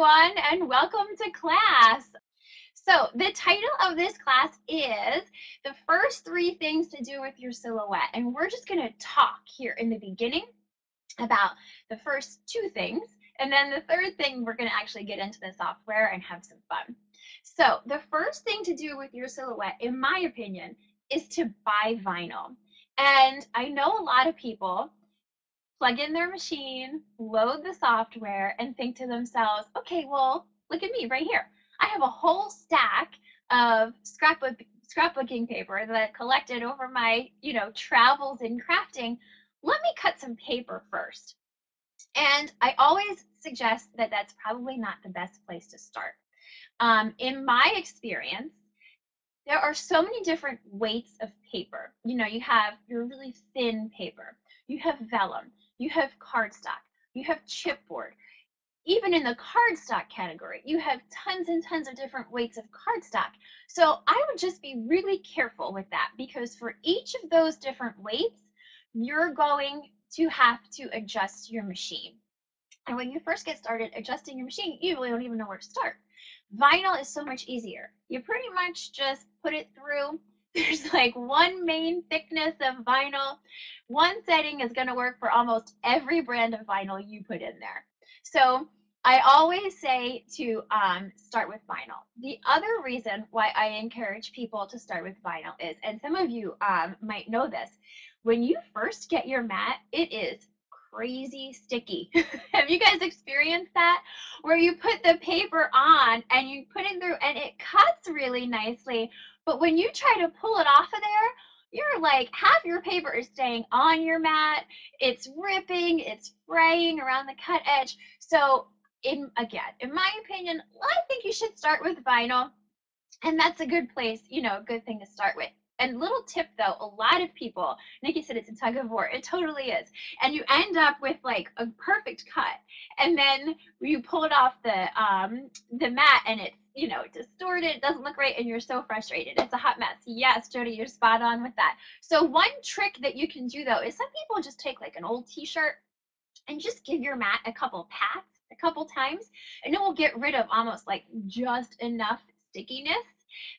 everyone, and welcome to class. So, the title of this class is The First Three Things to Do with Your Silhouette. And we're just going to talk here in the beginning about the first two things. And then the third thing, we're going to actually get into the software and have some fun. So, the first thing to do with your silhouette, in my opinion, is to buy vinyl. And I know a lot of people plug in their machine, load the software, and think to themselves, okay, well, look at me right here. I have a whole stack of scrapbooking paper that I've collected over my, travels in crafting. Let me cut some paper first. And I always suggest that that's probably not the best place to start. In my experience, there are so many different weights of paper. You have your really thin paper, you have vellum, you have cardstock, you have chipboard. Even in the cardstock category, you have tons and tons of different weights of cardstock. So I would just be really careful with that because for each of those different weights, you're going to have to adjust your machine. And when you first get started adjusting your machine, you really don't even know where to start. Vinyl is so much easier. You pretty much just put it through. There's like one main thickness of vinyl. One setting is going to work for almost every brand of vinyl you put in there. So I always say to start with vinyl. The other reason why I encourage people to start with vinyl is, and some of you might know this, when you first get your mat, it is crazy sticky. Have you guys experienced that? Where you put the paper on and you put it through and it cuts really nicely, but when you try to pull it off of there, you're like half your paper is staying on your mat, it's ripping, it's fraying around the cut edge. So in my opinion, I think you should start with vinyl, and that's a good place, a good thing to start with. And little tip though, a lot of people, Nikki said it's a tug of war. It totally is. And you end up with like a perfect cut. And then you pull it off the mat and it's, distorted, it doesn't look right, and you're so frustrated. It's a hot mess. Yes, Jody, you're spot on with that. So one trick that you can do though is some people just take like an old t-shirt and just give your mat a couple pats a couple times, and it will get rid of almost like just enough stickiness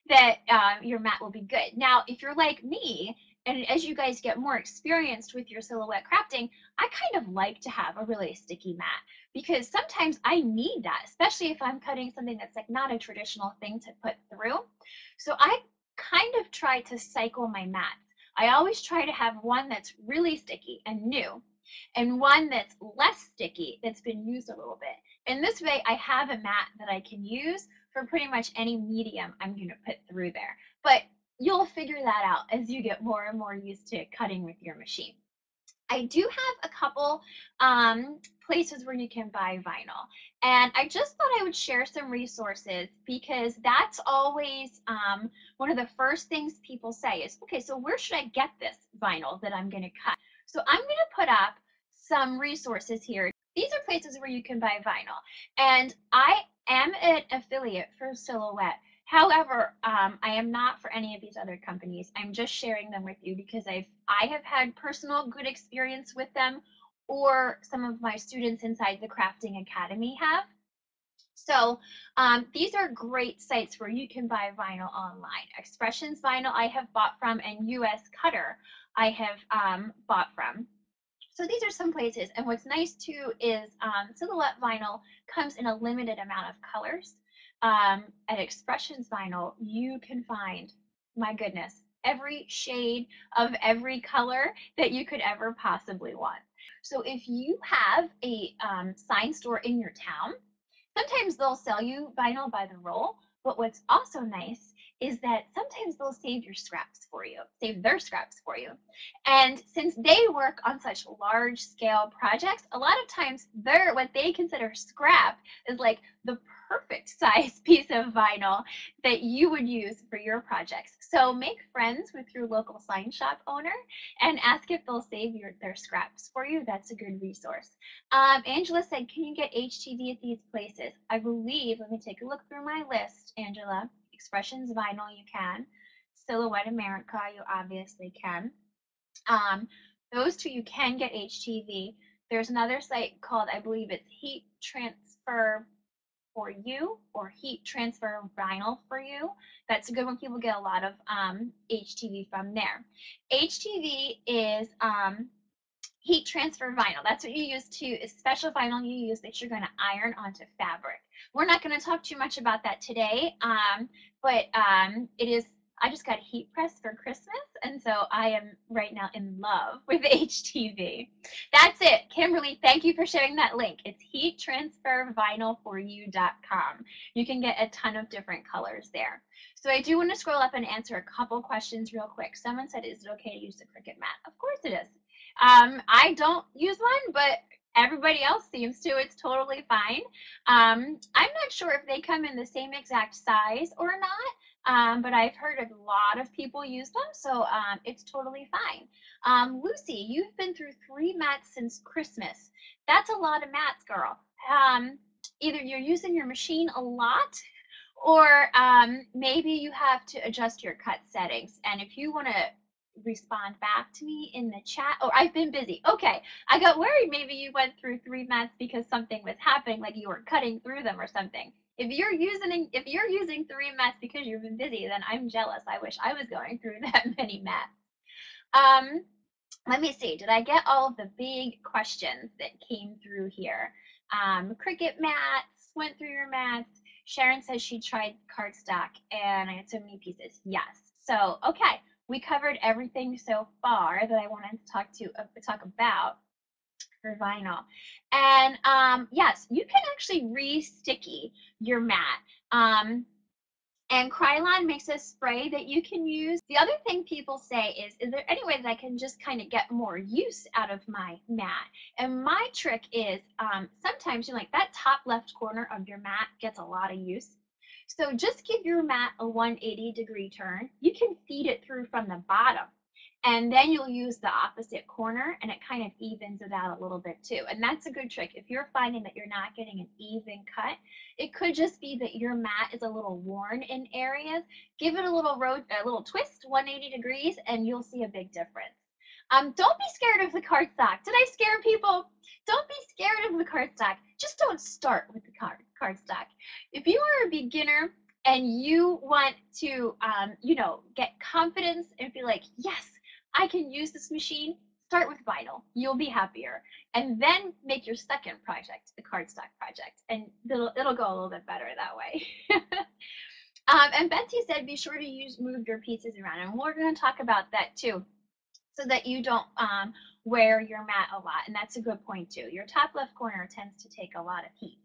that your mat will be good. Now, if you're like me, and as you guys get more experienced with your silhouette crafting, I kind of like to have a really sticky mat because sometimes I need that, especially if I'm cutting something that's like not a traditional thing to put through. So I kind of try to cycle my mats. I always try to have one that's really sticky and new, and one that's less sticky that's been used a little bit. And this way I have a mat that I can use for pretty much any medium I'm going to put through there. But you'll figure that out as you get more and more used to cutting with your machine. I do have a couple places where you can buy vinyl. And I just thought I would share some resources because that's always one of the first things people say is, okay, so where should I get this vinyl that I'm going to cut? So I'm going to put up some resources here. These are places where you can buy vinyl. And I am an affiliate for Silhouette. However, I am not for any of these other companies. I'm just sharing them with you because I have had personal good experience with them, or some of my students inside the Crafting Academy have. So these are great sites where you can buy vinyl online. Expressions Vinyl I have bought from, and US Cutter I have bought from. So these are some places, and what's nice too is Silhouette Vinyl comes in a limited amount of colors. At Expressions Vinyl, you can find, my goodness, every shade of every color that you could ever possibly want. So if you have a sign store in your town, sometimes they'll sell you vinyl by the roll, but what's also nice is that sometimes they'll save your scraps for you, save their scraps for you. And since they work on such large scale projects, a lot of times their what they consider scrap is like the perfect size piece of vinyl that you would use for your projects. So make friends with your local sign shop owner and ask if they'll save their scraps for you. That's a good resource. Angela said, can you get HTV at these places? I believe, let me take a look through my list, Angela. Expressions Vinyl, you can. Silhouette America, you obviously can. Those two, you can get HTV. There's another site called, I believe it's Heat Transfer for you or heat transfer vinyl for you. That's a good one. People get a lot of HTV from there. HTV is heat transfer vinyl. That's what you use to, is special vinyl you use that you're going to iron onto fabric. We're not going to talk too much about that today, but it is, I just got a heat press for Christmas, and so I am right now in love with HTV. That's it. Kimberly, thank you for sharing that link. It's heattransfervinylforyou.com. You can get a ton of different colors there. So I do want to scroll up and answer a couple questions real quick. Someone said, is it okay to use the Cricut mat? Of course it is. I don't use one, but everybody else seems to. It's totally fine. I'm not sure if they come in the same exact size or not, but I've heard a lot of people use them, so it's totally fine. Lucy, you've been through 3 mats since Christmas. That's a lot of mats, girl. Either you're using your machine a lot, or maybe you have to adjust your cut settings. And if you want to respond back to me in the chat. Oh, I've been busy. Okay. I got worried maybe you went through 3 mats because something was happening, like you were cutting through them or something. If you're using 3 mats because you've been busy, then I'm jealous. I wish I was going through that many mats. Let me see. Did I get all of the big questions that came through here? Cricut mats, went through your mats. Sharon says she tried cardstock and I had so many pieces. Yes. So, okay, we covered everything so far that I wanted to talk about for vinyl. And yes, you can actually re-sticky your mat. And Krylon makes a spray that you can use. The other thing people say is there any way that I can just kind of get more use out of my mat? And my trick is sometimes, like that top left corner of your mat gets a lot of use. So just give your mat a 180-degree turn. You can feed it through from the bottom. And then you'll use the opposite corner and it kind of evens it out a little bit too. And that's a good trick. If you're finding that you're not getting an even cut, it could just be that your mat is a little worn in areas. Give it a little twist, 180 degrees, and you'll see a big difference. Don't be scared of the cardstock. Did I scare people? Don't be scared of the cardstock. Just don't start with the cardstock. If you are a beginner and you want to, get confidence and feel like, yes, I can use this machine, start with vinyl. You'll be happier. And then make your second project the cardstock project. And it'll go a little bit better that way. And Betsy said, be sure to move your pieces around. And we're going to talk about that too, so that you don't wear your mat a lot. And that's a good point too. Your top left corner tends to take a lot of heat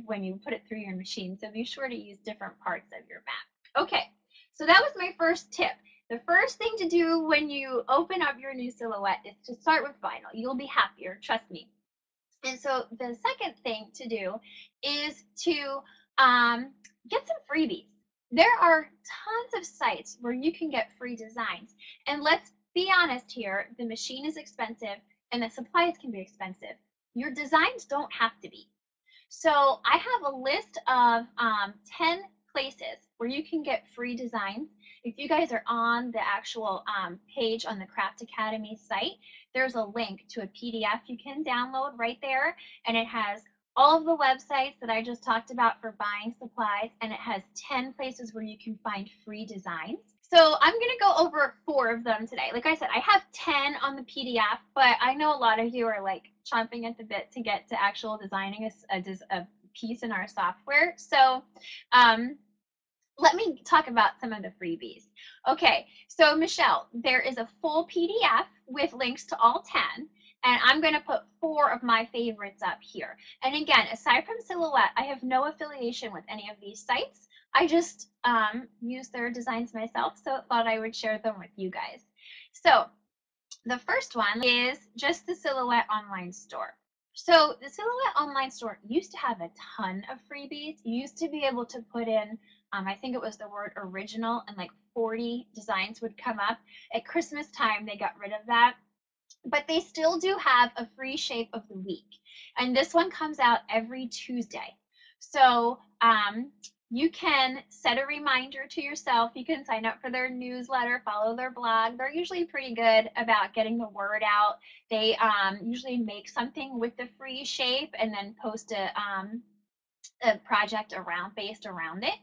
when you put it through your machine. So be sure to use different parts of your mat. Okay, so that was my first tip. The first thing to do when you open up your new silhouette is to start with vinyl. You'll be happier, trust me. And so the second thing to do is to get some freebies. There are tons of sites where you can get free designs. And let's be honest here, the machine is expensive and the supplies can be expensive. Your designs don't have to be. So I have a list of 10 places where you can get free designs. If you guys are on the actual page on the Craft Academy site, there's a link to a PDF you can download right there, and it has all of the websites that I just talked about for buying supplies, and it has 10 places where you can find free designs. So I'm going to go over 4 of them today. Like I said, I have 10 on the PDF, but I know a lot of you are like chomping at the bit to get to actual designing a piece in our software. So let me talk about some of the freebies. Okay, so Michelle, there is a full PDF with links to all 10, and I'm going to put 4 of my favorites up here. And again, aside from Silhouette, I have no affiliation with any of these sites. I just use their designs myself, so thought I would share them with you guys. So the first one is just the Silhouette online store. So the Silhouette online store used to have a ton of freebies. You used to be able to put in, I think it was the word original, and like 40 designs would come up. At Christmas time, they got rid of that. But they still do have a free shape of the week. And this one comes out every Tuesday. So you can set a reminder to yourself. You can sign up for their newsletter, follow their blog. They're usually pretty good about getting the word out. They usually make something with the free shape and then post a project around based around it.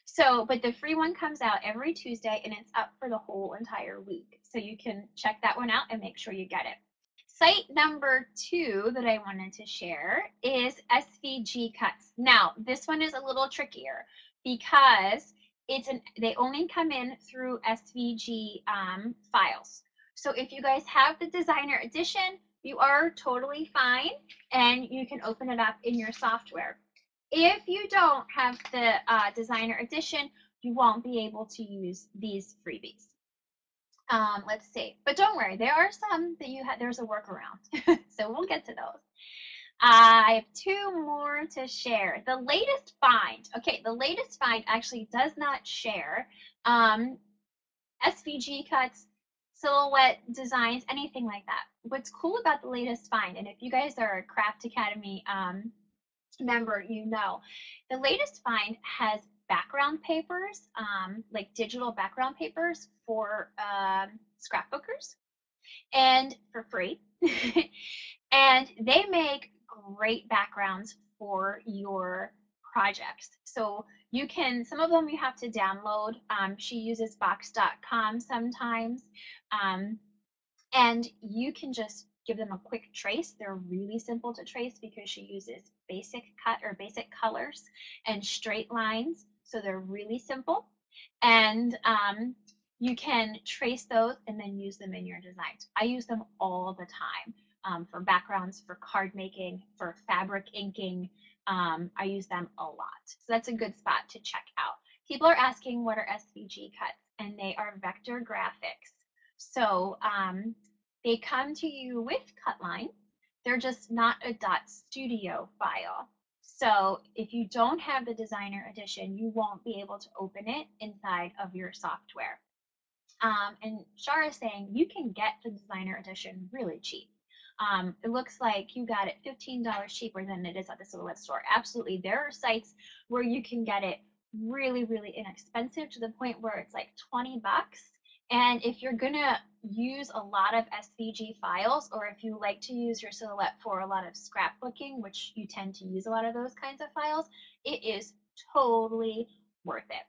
So, but the free one comes out every Tuesday and it's up for the whole entire week. So you can check that one out and make sure you get it. Site number 2 that I wanted to share is SVG cuts. Now, this one is a little trickier because they only come in through SVG files. So if you guys have the designer edition, you are totally fine and you can open it up in your software. If you don't have the designer edition, you won't be able to use these freebies. Let's see, but don't worry, there are some that there's a workaround. So we'll get to those. I have 2 more to share. The latest find. Okay, the latest find actually does not share SVG cuts, silhouette designs, anything like that. What's cool about the latest find, and if you guys are a Craft Academy member, you know, the latest find has background papers, like digital background papers for scrapbookers, and for free. And they make great backgrounds for your projects. So you can, some of them you have to download. She uses box.com sometimes. Um, and you can just give them a quick trace. They're really simple to trace because she uses basic cut or basic colors and straight lines. So they're really simple. And you can trace those and then use them in your designs. I use them all the time for backgrounds, for card making, for fabric inking. I use them a lot. So that's a good spot to check out. People are asking what are SVG cuts, and they are vector graphics. So they come to you with cut lines. They're just not a .studio file. So if you don't have the designer edition, you won't be able to open it inside of your software. And Shara is saying you can get the designer edition really cheap. It looks like you got it $15 cheaper than it is at the Silhouette store. Absolutely. There are sites where you can get it really, really inexpensive to the point where it's like 20 bucks. And if you're going to use a lot of SVG files, or if you like to use your Silhouette for a lot of scrapbooking, which you tend to use a lot of those kinds of files, it is totally worth it.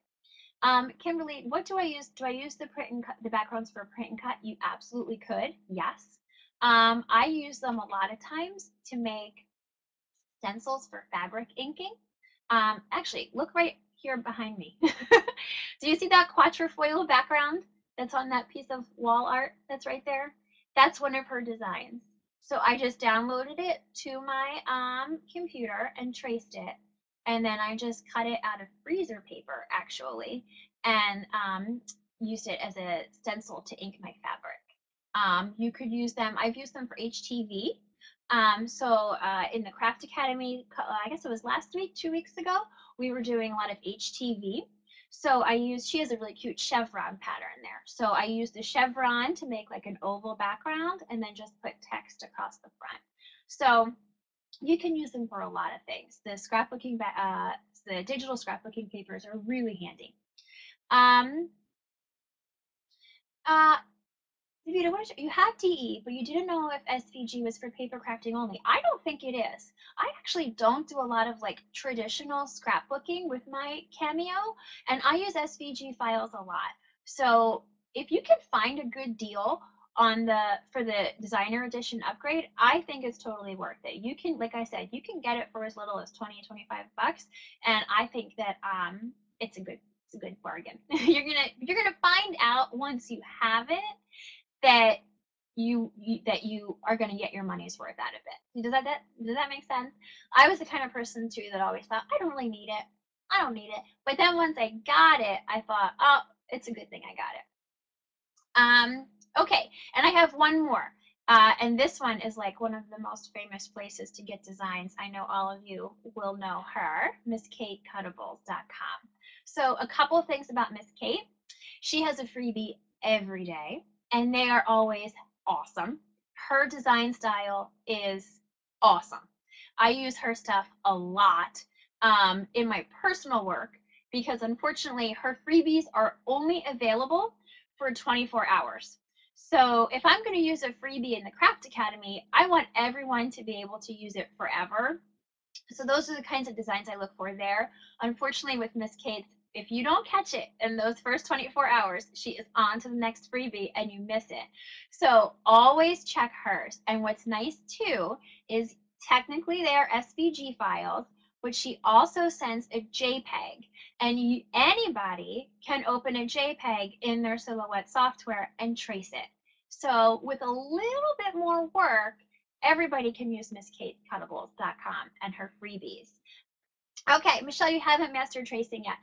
Kimberly, what do I use? Do I use the print and cut, the backgrounds for print and cut? You absolutely could, yes. I use them a lot of times to make stencils for fabric inking. Actually, look right here behind me. Do you see that quatrefoil background that's on that piece of wall art that's right there? That's one of her designs. So I just downloaded it to my computer and traced it. And then I just cut it out of freezer paper, actually, and used it as a stencil to ink my fabric. You could use them, I've used them for HTV. In the Craft Academy, I guess it was last week, 2 weeks ago, we were doing a lot of HTV. So she has a really cute chevron pattern there. So I used the chevron to make like an oval background and then just put text across the front. So you can use them for a lot of things. The digital scrapbooking papers are really handy. Um, uh, Davida, you have DE, but you didn't know if SVG was for paper crafting only. I don't think it is. I actually don't do a lot of like traditional scrapbooking with my Cameo, and I use SVG files a lot. So if you can find a good deal for the designer edition upgrade, I think it's totally worth it. You can, like I said, you can get it for as little as 20, 25 bucks, and I think that it's a good bargain. You're gonna find out once you have it that you are going to get your money's worth out of it. Does that make sense? I was the kind of person too that always thought I don't really need it. I don't need it. But then once I got it, I thought, oh, it's a good thing I got it. Okay, and I have one more. And this one is like one of the most famous places to get designs. I know all of you will know her, MissKateCuttables.com. So a couple of things about Miss Kate. She has a freebie every day, and they are always awesome. Her design style is awesome. I use her stuff a lot in my personal work because unfortunately her freebies are only available for 24 hours. So if I'm going to use a freebie in the Craft Academy, I want everyone to be able to use it forever. So those are the kinds of designs I look for there. Unfortunately, with Miss Kate's, if you don't catch it in those first 24 hours, she is on to the next freebie and you miss it. So always check hers. And what's nice too is technically they are SVG files, but she also sends a JPEG. And anybody can open a JPEG in their Silhouette software and trace it. So with a little bit more work, everybody can use MissKateCuttables.com and her freebies. Okay, Michelle, you haven't mastered tracing yet.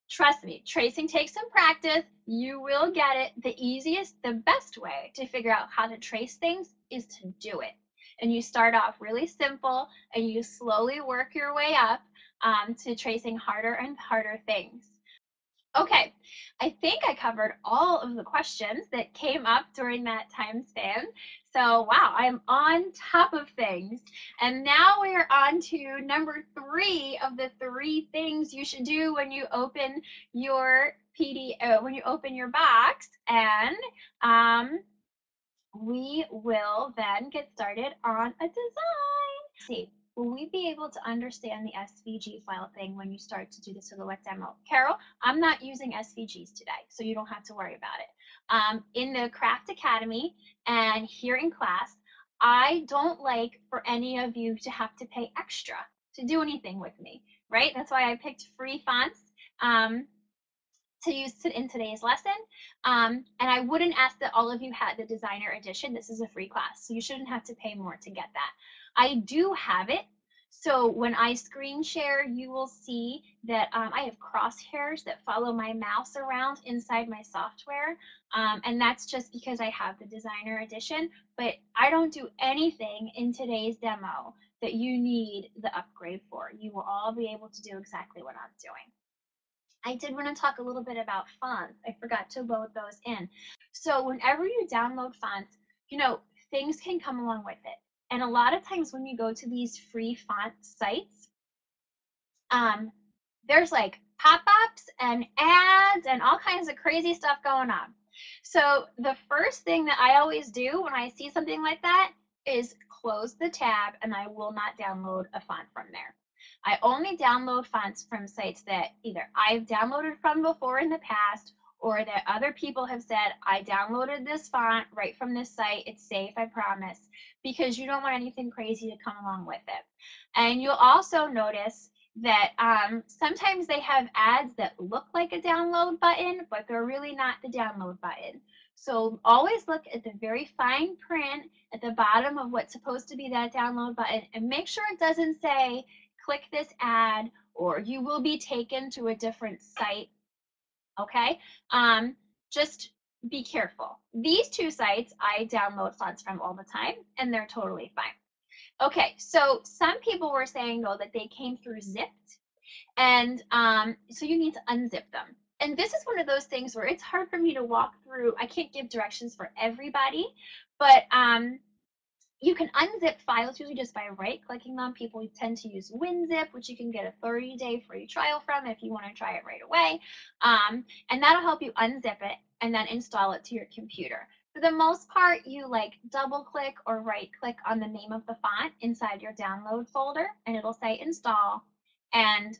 Trust me, tracing takes some practice. You will get it. The easiest, the best way to figure out how to trace things is to do it. And you start off really simple and you slowly work your way up to tracing harder and harder things. Okay, I think I covered all of the questions that came up during that time span. So, wow, I'm on top of things. And now we are on to number 3 of the 3 things you should do when you open your when you open your box. And we will then get started on a design. Let's see, will we be able to understand the SVG file thing when you start to do the Silhouette demo? Carol, I'm not using SVGs today, so you don't have to worry about it. In the Craft Academy and here in class, I don't like for any of you to have to pay extra to do anything with me, right? That's why I picked free fonts. To use in today's lesson. And I wouldn't ask that all of you had the designer edition. This is a free class, so you shouldn't have to pay more to get that. I do have it. So when I screen share, you will see that I have crosshairs that follow my mouse around inside my software. And that's just because I have the designer edition, but I don't do anything in today's demo that you need the upgrade for. You will all be able to do exactly what I'm doing. I did want to talk a little bit about fonts. I forgot to load those in. So whenever you download fonts, things can come along with it. And a lot of times when you go to these free font sites, there's like pop-ups and ads and all kinds of crazy stuff going on. So the first thing that I always do when I see something like that is close the tab and I will not download a font from there. I only download fonts from sites that either I've downloaded from before in the past or that other people have said, I downloaded this font right from this site. It's safe, I promise, because you don't want anything crazy to come along with it. And you'll also notice that sometimes they have ads that look like a download button, but they're really not the download button. So always look at the very fine print at the bottom of what's supposed to be that download button and make sure it doesn't say click this ad or you will be taken to a different site. Okay, just be careful. These 2 sites I download fonts from all the time and they're totally fine. Okay, so some people were saying though that they came through zipped, and so you need to unzip them. And this is one of those things where it's hard for me to walk through. I can't give directions for everybody, but you can unzip files usually just by right-clicking them. People tend to use WinZip, which you can get a 30-day free trial from if you want to try it right away. And that'll help you unzip it and then install it to your computer. For the most part, you like double click or right click on the name of the font inside your download folder and it'll say install. And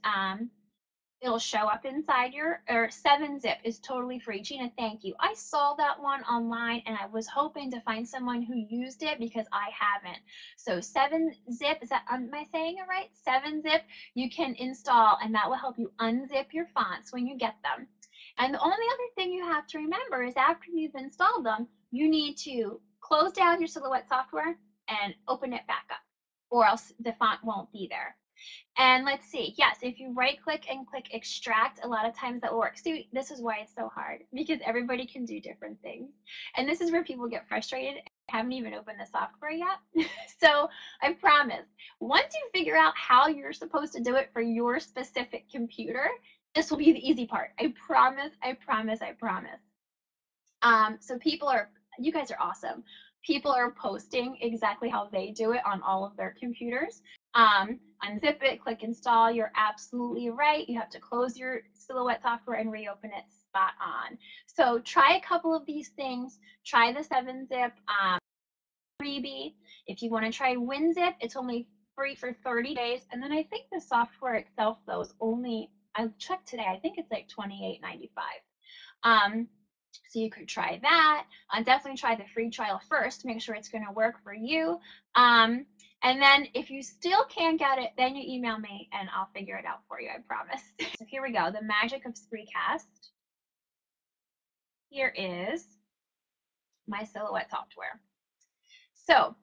it'll show up inside your, or 7-zip is totally free. Gina, thank you. I saw that one online and I was hoping to find someone who used it because I haven't. So 7-zip, am I saying it right? 7-zip you can install and that will help you unzip your fonts when you get them. And the only other thing you have to remember is after you've installed them, you need to close down your Silhouette software and open it back up or else the font won't be there. And let's see, yes, if you right click and click extract, a lot of times that will work. See, this is why it's so hard because everybody can do different things. And this is where people get frustrated. I haven't even opened the software yet. So I promise, once you figure out how you're supposed to do it for your specific computer, this will be the easy part. I promise, I promise, I promise. So you guys are awesome. People are posting exactly how they do it on all of their computers. Unzip it, click install. You're absolutely right. You have to close your Silhouette software and reopen it spot on. So try a couple of these things. Try the 7-zip freebie. If you want to try WinZip, it's only free for 30 days. And then I think the software itself, though, is only, I checked today, I think it's like $28.95. So you could try that. Definitely try the free trial first to make sure it's going to work for you. And then if you still can't get it, then you email me and I'll figure it out for you, I promise. So here we go, the magic of Spreecast. Here is my Silhouette software. So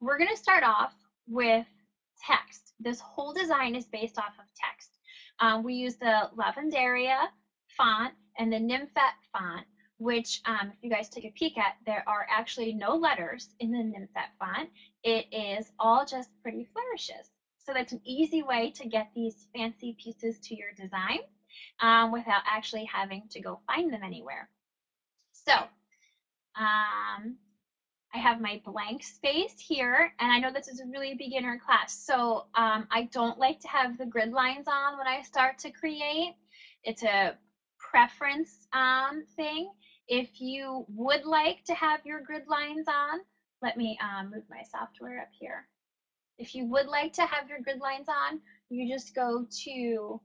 we're going to start off with text. This whole design is based off of text. We use the Lavendaria font and the Nymphet font, which if you guys take a peek at, there are actually no letters in the Nymphet font. It is all just pretty flourishes. So that's an easy way to get these fancy pieces to your design without actually having to go find them anywhere. So I have my blank space here, and I know this is a really beginner class, so I don't like to have the grid lines on when I start to create. It's a preference thing. If you would like to have your grid lines on, let me move my software up here. If you would like to have your grid lines on, you just go to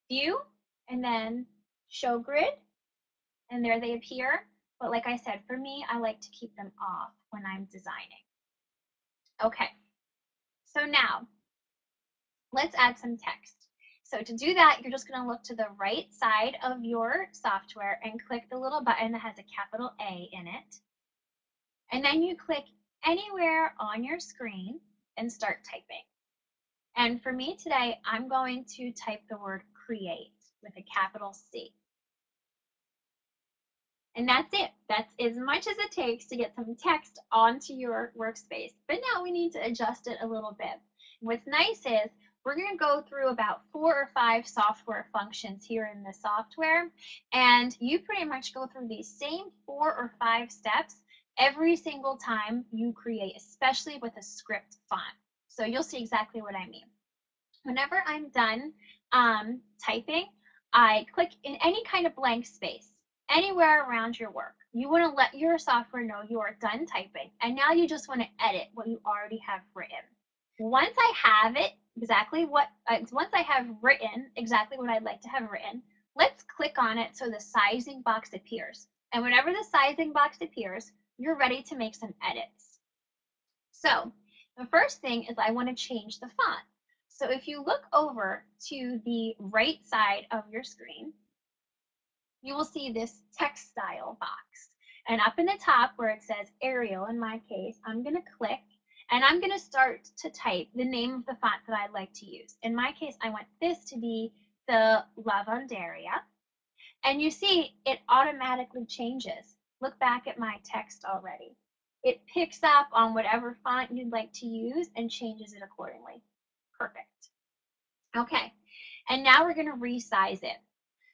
View and then Show Grid, and there they appear. But like I said, for me, I like to keep them off when I'm designing. Okay, so now let's add some text. So to do that, you're just going to look to the right side of your software and click the little button that has a capital A in it. And then you click anywhere on your screen and start typing. And for me today, I'm going to type the word create with a capital C. And that's it. That's as much as it takes to get some text onto your workspace. But now we need to adjust it a little bit. What's nice is we're going to go through about 4 or 5 software functions here in the software. And you pretty much go through these same 4 or 5 steps every single time you create, especially with a script font. So you'll see exactly what I mean. Whenever I'm done typing, I click in any kind of blank space, anywhere around your work. You want to let your software know you are done typing, and now you just want to edit what you already have written. Once I have it once I have written exactly what I'd like to have written, let's click on it so the sizing box appears. And whenever the sizing box appears, you're ready to make some edits. So the first thing is I want to change the font. So if you look over to the right side of your screen, you will see this text style box. And up in the top where it says Arial, in my case, I'm going to click and I'm going to start to type the name of the font that I'd like to use. In my case, I want this to be the Lavendaria. And you see it automatically changes. Look back at my text already. It picks up on whatever font you'd like to use and changes it accordingly. Perfect. Okay, and now we're going to resize it.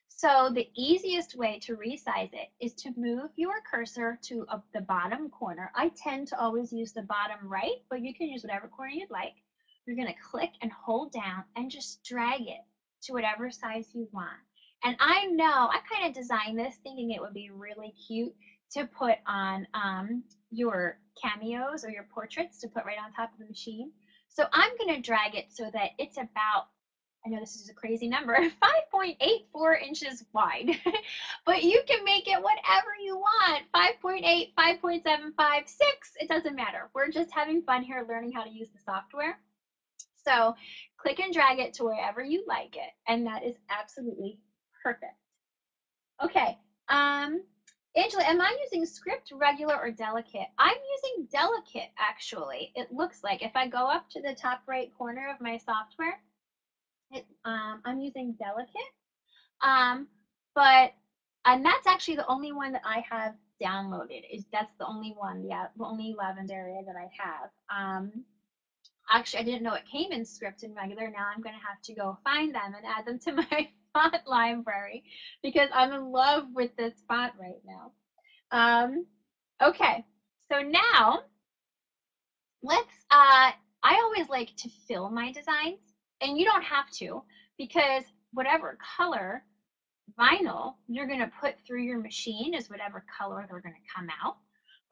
So the easiest way to resize it is to move your cursor to the bottom corner. I tend to always use the bottom right, but you can use whatever corner you'd like. You're going to click and hold down and just drag it to whatever size you want. And I know I kind of designed this thinking it would be really cute to put on your cameos or your portraits to put right on top of the machine. So I'm going to drag it so that it's about, I know this is a crazy number, 5.84 inches wide, but you can make it whatever you want, 5.8, 5.75, 6, it doesn't matter. We're just having fun here learning how to use the software. So click and drag it to wherever you like it, and that is absolutely perfect. Okay, Angela, am I using script, regular, or delicate? I'm using delicate, actually. It looks like if I go up to the top right corner of my software, I'm using delicate, but and that's actually the only one that I have downloaded. That's the only one, yeah, the only Lavendaria that I have. Actually, I didn't know it came in script and regular. Now I'm going to have to go find them and add them to my font library because I'm in love with this font right now. Okay, so now let's, I always like to fill my designs, and you don't have to because whatever color vinyl you're going to put through your machine is whatever color they're going to come out.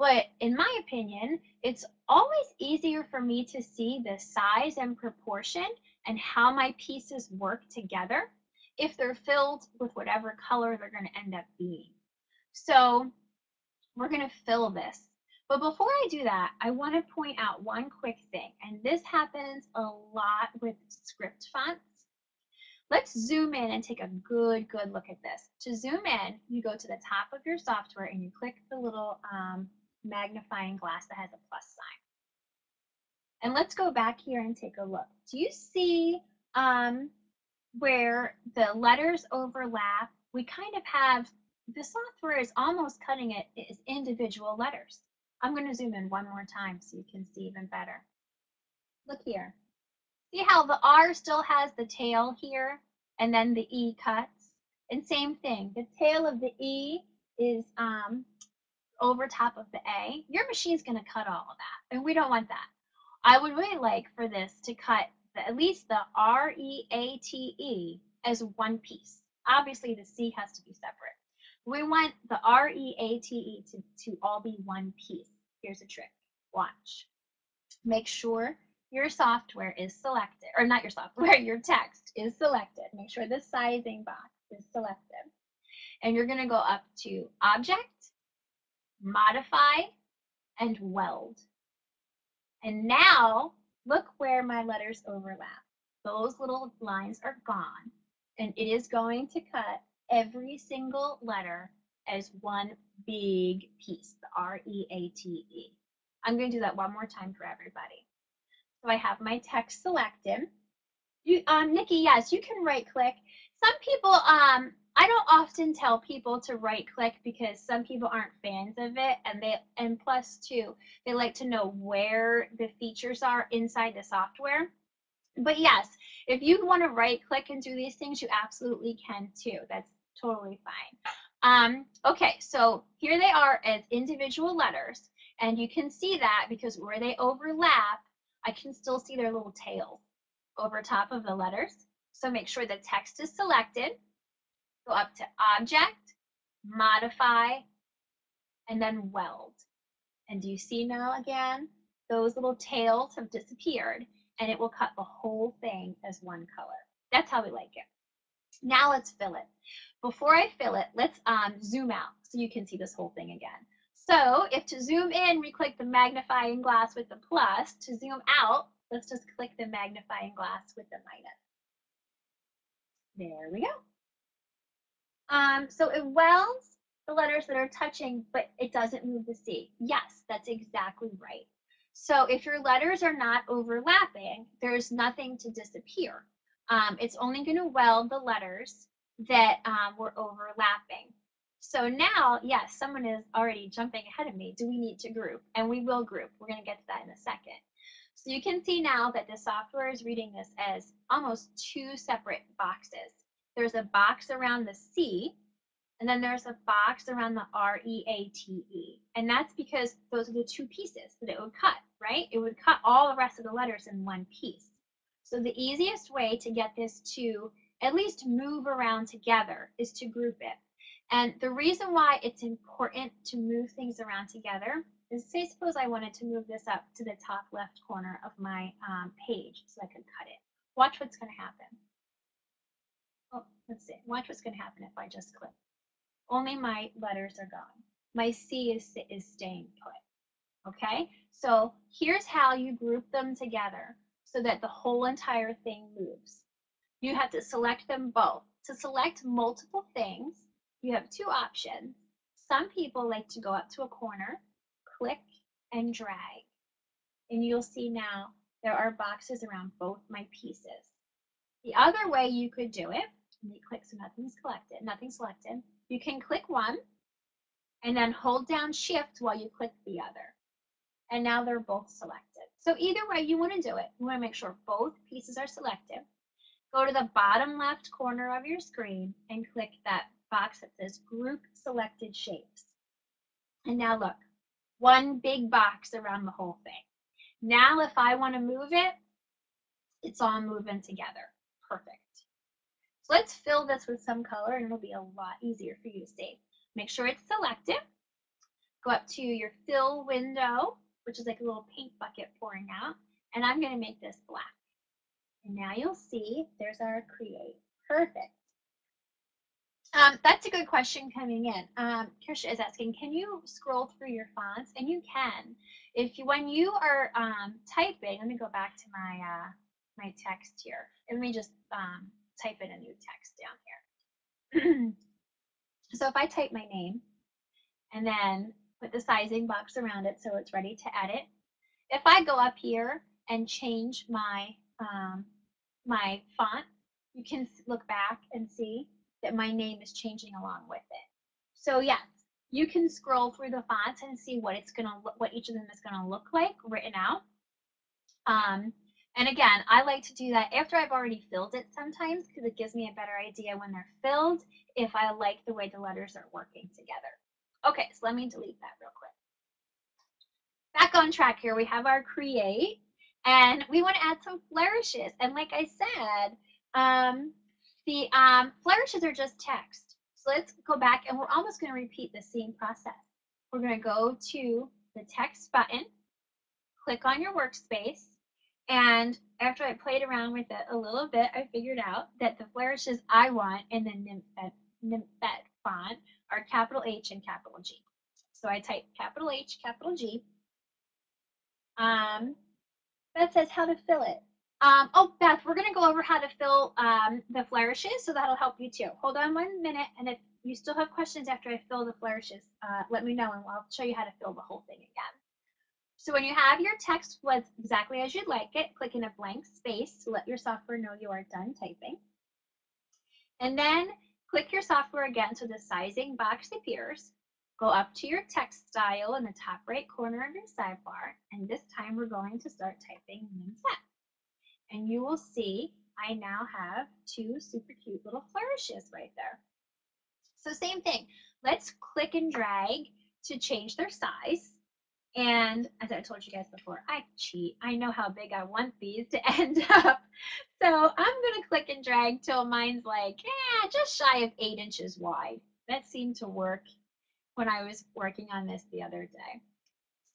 But in my opinion, it's always easier for me to see the size and proportion and how my pieces work together if they're filled with whatever color they're going to end up being. So we're going to fill this. But before I do that, I want to point out one quick thing, and this happens a lot with script fonts. Let's zoom in and take a good look at this. To zoom in, you go to the top of your software and you click the little magnifying glass that has a plus sign. And let's go back here and take a look. Do you see where the letters overlap? We kind of have, the software is almost cutting it as individual letters. I'm going to zoom in one more time so you can see even better. Look here. See how the R still has the tail here and then the E cuts? And same thing, the tail of the E is over top of the A. Your machine's going to cut all of that, and we don't want that. I would really like for this to cut at least the REATE as one piece. Obviously, the C has to be separate. We want the REATE to all be one piece. Here's a trick. Watch. Make sure your software is selected, or not your software, your text is selected. Make sure the sizing box is selected. And you're going to go up to Object, Modify, and Weld. And now look where my letters overlap. Those little lines are gone. And it is going to cut every single letter as one big piece, the REATE. I'm going to do that one more time for everybody. So I have my text selected. Nikki, yes, you can right click. Some people, I don't often tell people to right click because some people aren't fans of it, and plus two, they like to know where the features are inside the software. But yes, if you want to right click and do these things, you absolutely can too. That's totally fine. Okay, so here they are as individual letters, and you can see that because where they overlap, I can still see their little tails over top of the letters. So make sure the text is selected. Go up to Object, Modify, and then Weld. And do you see now again? Those little tails have disappeared and it will cut the whole thing as one color. That's how we like it. Now let's fill it. Before I fill it, let's zoom out so you can see this whole thing again. So if to zoom in, we click the magnifying glass with the plus. To zoom out, let's just click the magnifying glass with the minus. There we go. So it welds the letters that are touching, but it doesn't move the C. Yes, that's exactly right. So if your letters are not overlapping, there's nothing to disappear. It's only going to weld the letters that were overlapping. So now, yes, someone is already jumping ahead of me. Do we need to group? And we will group. We're going to get to that in a second. So you can see now that the software is reading this as almost two separate boxes. There's a box around the C, and then there's a box around the REATE. And that's because those are the two pieces that it would cut, right? It would cut all the rest of the letters in one piece. So the easiest way to get this to at least move around together is to group it. And the reason why it's important to move things around together is, say, suppose I wanted to move this up to the top left corner of my page so I could cut it. Watch what's going to happen. Oh, let's see. Watch what's going to happen if I just click. Only my letters are gone. My C is staying put. Okay? So here's how you group them together so that the whole entire thing moves. You have to select them both. To select multiple things, you have two options. Some people like to go up to a corner, click, and drag. And you'll see now there are boxes around both my pieces. The other way you could do it, let me click so nothing's selected. You can click one and then hold down shift while you click the other. And now they're both selected. So either way you want to do it, you want to make sure both pieces are selected. Go to the bottom left corner of your screen and click that box that says Group Selected Shapes. And now look, one big box around the whole thing. Now if I want to move it, it's all moving together. Perfect. So let's fill this with some color and it'll be a lot easier for you to see. Make sure it's selected. go up to your fill window, which is like a little paint bucket pouring out, and I'm going to make this black. And now you'll see there's our create. Perfect. That's a good question coming in. Kirsha is asking, can you scroll through your fonts? And you can. If you, when you are typing, let me go back to my text here. And let me just type in a new text down here. So if I type my name and then put the sizing box around it so it's ready to edit, if I go up here and change my font, you can look back and see that my name is changing along with it. So yes, you can scroll through the fonts and see what it's gonna look, what each of them is gonna look like written out. And again, I like to do that after I've already filled it sometimes because it gives me a better idea when they're filled if I like the way the letters are working together. Okay, so let me delete that real quick. Back on track here, we have our create, and we want to add some flourishes. And like I said, the flourishes are just text. So let's go back, and we're almost going to repeat the same process. We're going to go to the text button, click on your workspace, and after I played around with it a little bit, I figured out that the flourishes I want in the Nymphet font are capital H and capital G. So I type capital H, capital G. Beth says how to fill it. Oh, Beth, we're going to go over how to fill the flourishes, so that'll help you too. Hold on 1 minute, and if you still have questions after I fill the flourishes, let me know, and I'll show you how to fill the whole thing again. So when you have your text was exactly as you'd like it, click in a blank space to let your software know you are done typing. And then click your software again so the sizing box appears. Go up to your text style in the top right corner of your sidebar, and this time we're going to start typing Nymphet. And you will see I now have two super cute little flourishes right there. So same thing, let's click and drag to change their size. And as I told you guys before, I cheat. I know how big I want these to end up. So I'm going to click and drag till mine's like, just shy of 8 inches wide. That seemed to work when I was working on this the other day.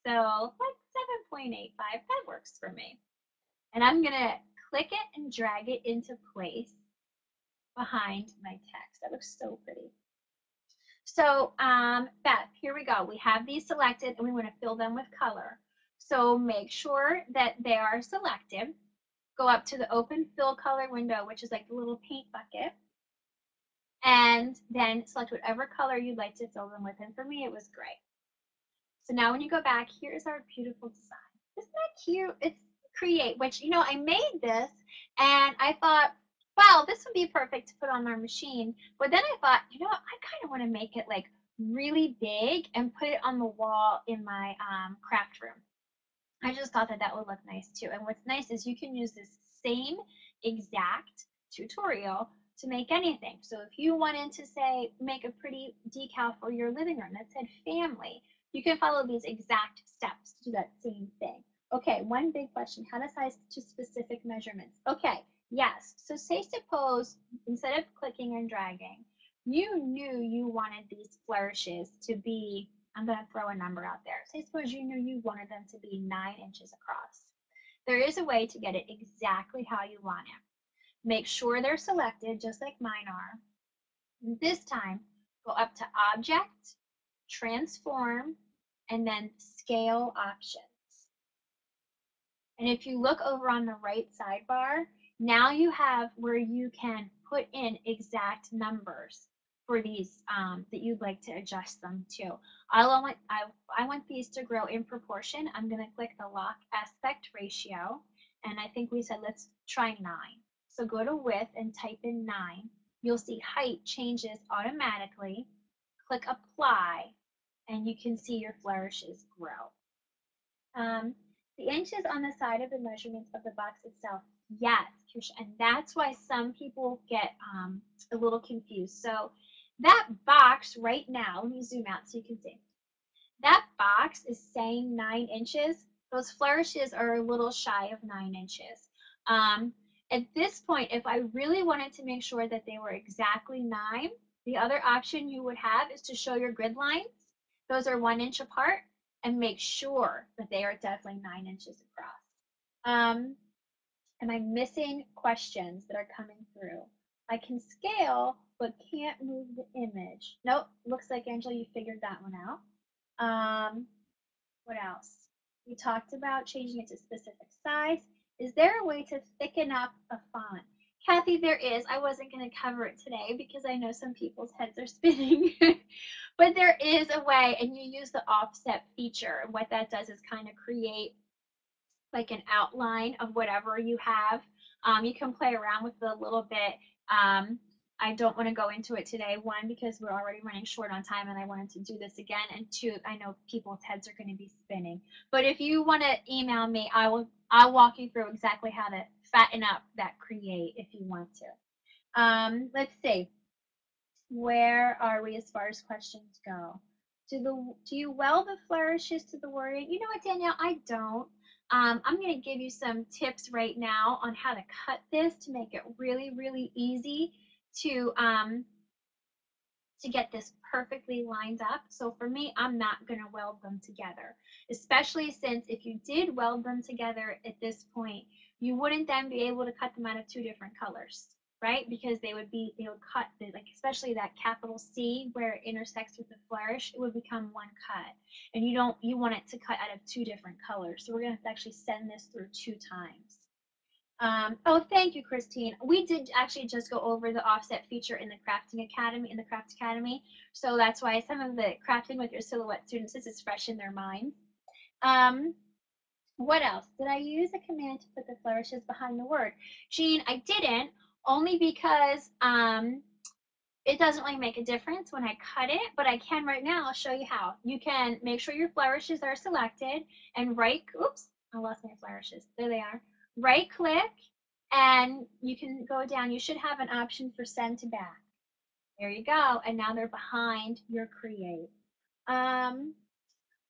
So like 7.85, that works for me. And I'm going to click it and drag it into place behind my text. That looks so pretty. So Beth, here we go. We have these selected and we want to fill them with color. So make sure that they are selected. Go up to the open fill color window, which is like the little paint bucket. And then select whatever color you'd like to fill them with. And for me, it was gray. So now when you go back, here's our beautiful design. Isn't that cute? It's create, which, you know, I made this and I thought, wow, this would be perfect to put on our machine. But then I thought, you know what, I kind of want to make it like really big and put it on the wall in my craft room. I just thought that that would look nice too. And what's nice is you can use this same exact tutorial to make anything. So if you wanted to say, make a pretty decal for your living room that said family, you can follow these exact steps to do that same thing. Okay, one big question, how to size to specific measurements? Okay, yes, so say suppose instead of clicking and dragging, you knew you wanted these flourishes to be, I'm going to throw a number out there. Say suppose you knew you wanted them to be 9 inches across. There is a way to get it exactly how you want it. Make sure they're selected just like mine are. This time, go up to Object, Transform, and then Scale Options. And if you look over on the right sidebar, now you have where you can put in exact numbers for these that you'd like to adjust them to. I want these to grow in proportion. I'm going to click the lock aspect ratio, and I think we said let's try 9. So go to width and type in 9. You'll see height changes automatically. Click apply, and you can see your flourishes grow. The inches on the side of the measurements of the box itself, yes, and that's why some people get a little confused. So that box right now, let me zoom out so you can see. That box is saying 9 inches. Those flourishes are a little shy of 9 inches. At this point, if I really wanted to make sure that they were exactly 9, the other option you would have is to show your grid lines. Those are 1 inch apart, and make sure that they are definitely 9 inches across. Am I missing questions that are coming through? I can scale, but can't move the image. Nope, looks like Angela, you figured that one out. What else? We talked about changing it to specific size. Is there a way to thicken up a font? Kathy, there is. I wasn't going to cover it today because I know some people's heads are spinning. But there is a way, and you use the offset feature. And what that does is kind of create like an outline of whatever you have. You can play around with it a little bit. I don't want to go into it today. One, because we're already running short on time and I wanted to do this again. And two, I know people's heads are going to be spinning. But if you want to email me, I'll walk you through exactly how to fatten up that create if you want to. Let's see. Where are we as far as questions go? Do you weld the flourishes to the wording? You know what, Danielle? I don't. I'm going to give you some tips right now on how to cut this to make it really, really easy to get this perfectly lined up. So for me, I'm not going to weld them together, especially since if you did weld them together at this point, you wouldn't then be able to cut them out of 2 different colors, right? Because they would cut, like especially that capital C where it intersects with the flourish, it would become one cut. And you want it to cut out of 2 different colors. So we're going to have to actually send this through 2 times. Oh, thank you, Christine. We did actually just go over the offset feature in the Crafting Academy, Craft Academy. So that's why some of the crafting with your silhouette students, this is fresh in their minds. What else? Did I use a command to put the flourishes behind the word? Jean, I didn't, only because it doesn't really make a difference when I cut it, but I can right now. I'll show you how. You can make sure your flourishes are selected and oops, I lost my flourishes. There they are. Right click and you can go down. You should have an option for send to back. There you go. And now they're behind your create.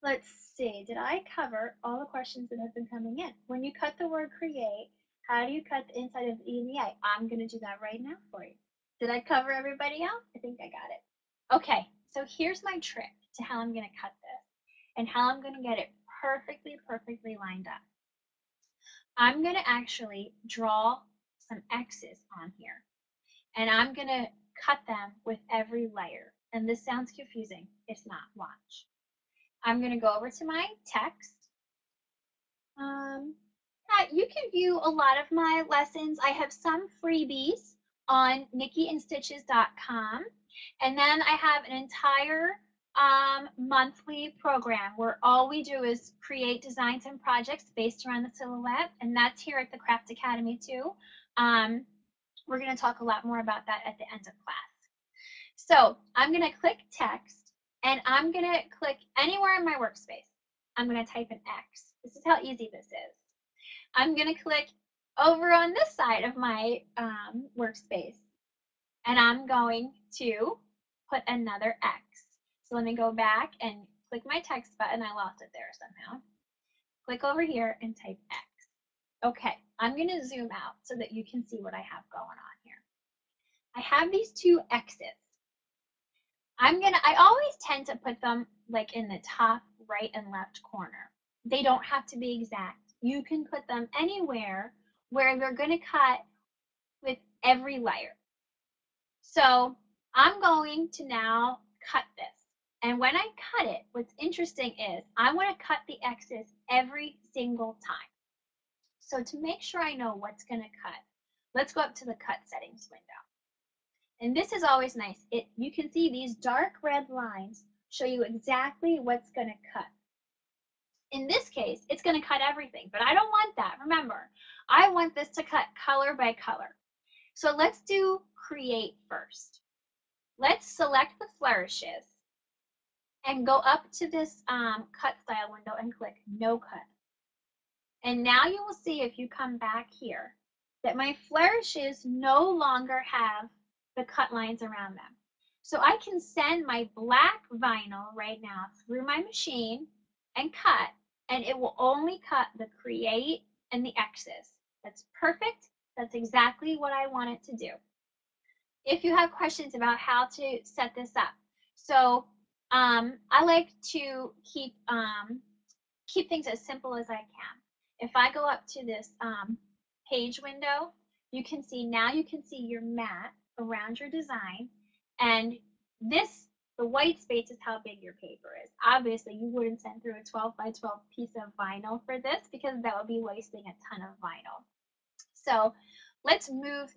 Let's see. Did I cover all the questions that have been coming in? When you cut the word create, how do you cut the inside of the E and the A? I'm going to do that right now for you. Did I cover everybody else? I think I got it. Okay, so here's my trick to how I'm going to cut this and how I'm going to get it perfectly, perfectly lined up. I'm going to actually draw some X's on here and I'm going to cut them with every layer. And this sounds confusing. It's not. Watch. I'm going to go over to my text. You can view a lot of my lessons. I have some freebies on nikkiandstitches.com. And then I have an entire monthly program where all we do is create designs and projects based around the silhouette. And that's here at the Craft Academy too. We're going to talk a lot more about that at the end of class. So I'm going to click text and I'm going to click anywhere in my workspace. I'm going to type an X. This is how easy this is. I'm going to click over on this side of my workspace and I'm going to put another X. So let me go back and click my text button. I lost it there somehow. Click over here and type X. Okay, I'm going to zoom out so that you can see what I have going on here. I have these 2 X's. I always tend to put them like in the top right and left corner. They don't have to be exact. You can put them anywhere where they're going to cut with every layer. So I'm going to now cut this. And when I cut it, what's interesting is I want to cut the X's every single time. So to make sure I know what's going to cut, let's go up to the cut settings window. And this is always nice. You can see these dark red lines show you exactly what's going to cut. In this case, it's going to cut everything, but I don't want that. Remember, I want this to cut color by color. So let's do create first. Let's select the flourishes and go up to this cut style window and click no cut. And now you will see if you come back here that my flourishes no longer have the cut lines around them. So I can send my black vinyl right now through my machine and cut, and it will only cut the create and the X's. That's perfect. That's exactly what I want it to do. If you have questions about how to set this up, so I like to keep things as simple as I can. If I go up to this page window, you can see now you can see your mat around your design, and this the white space is how big your paper is. Obviously, you wouldn't send through a 12 by 12 piece of vinyl for this because that would be wasting a ton of vinyl. So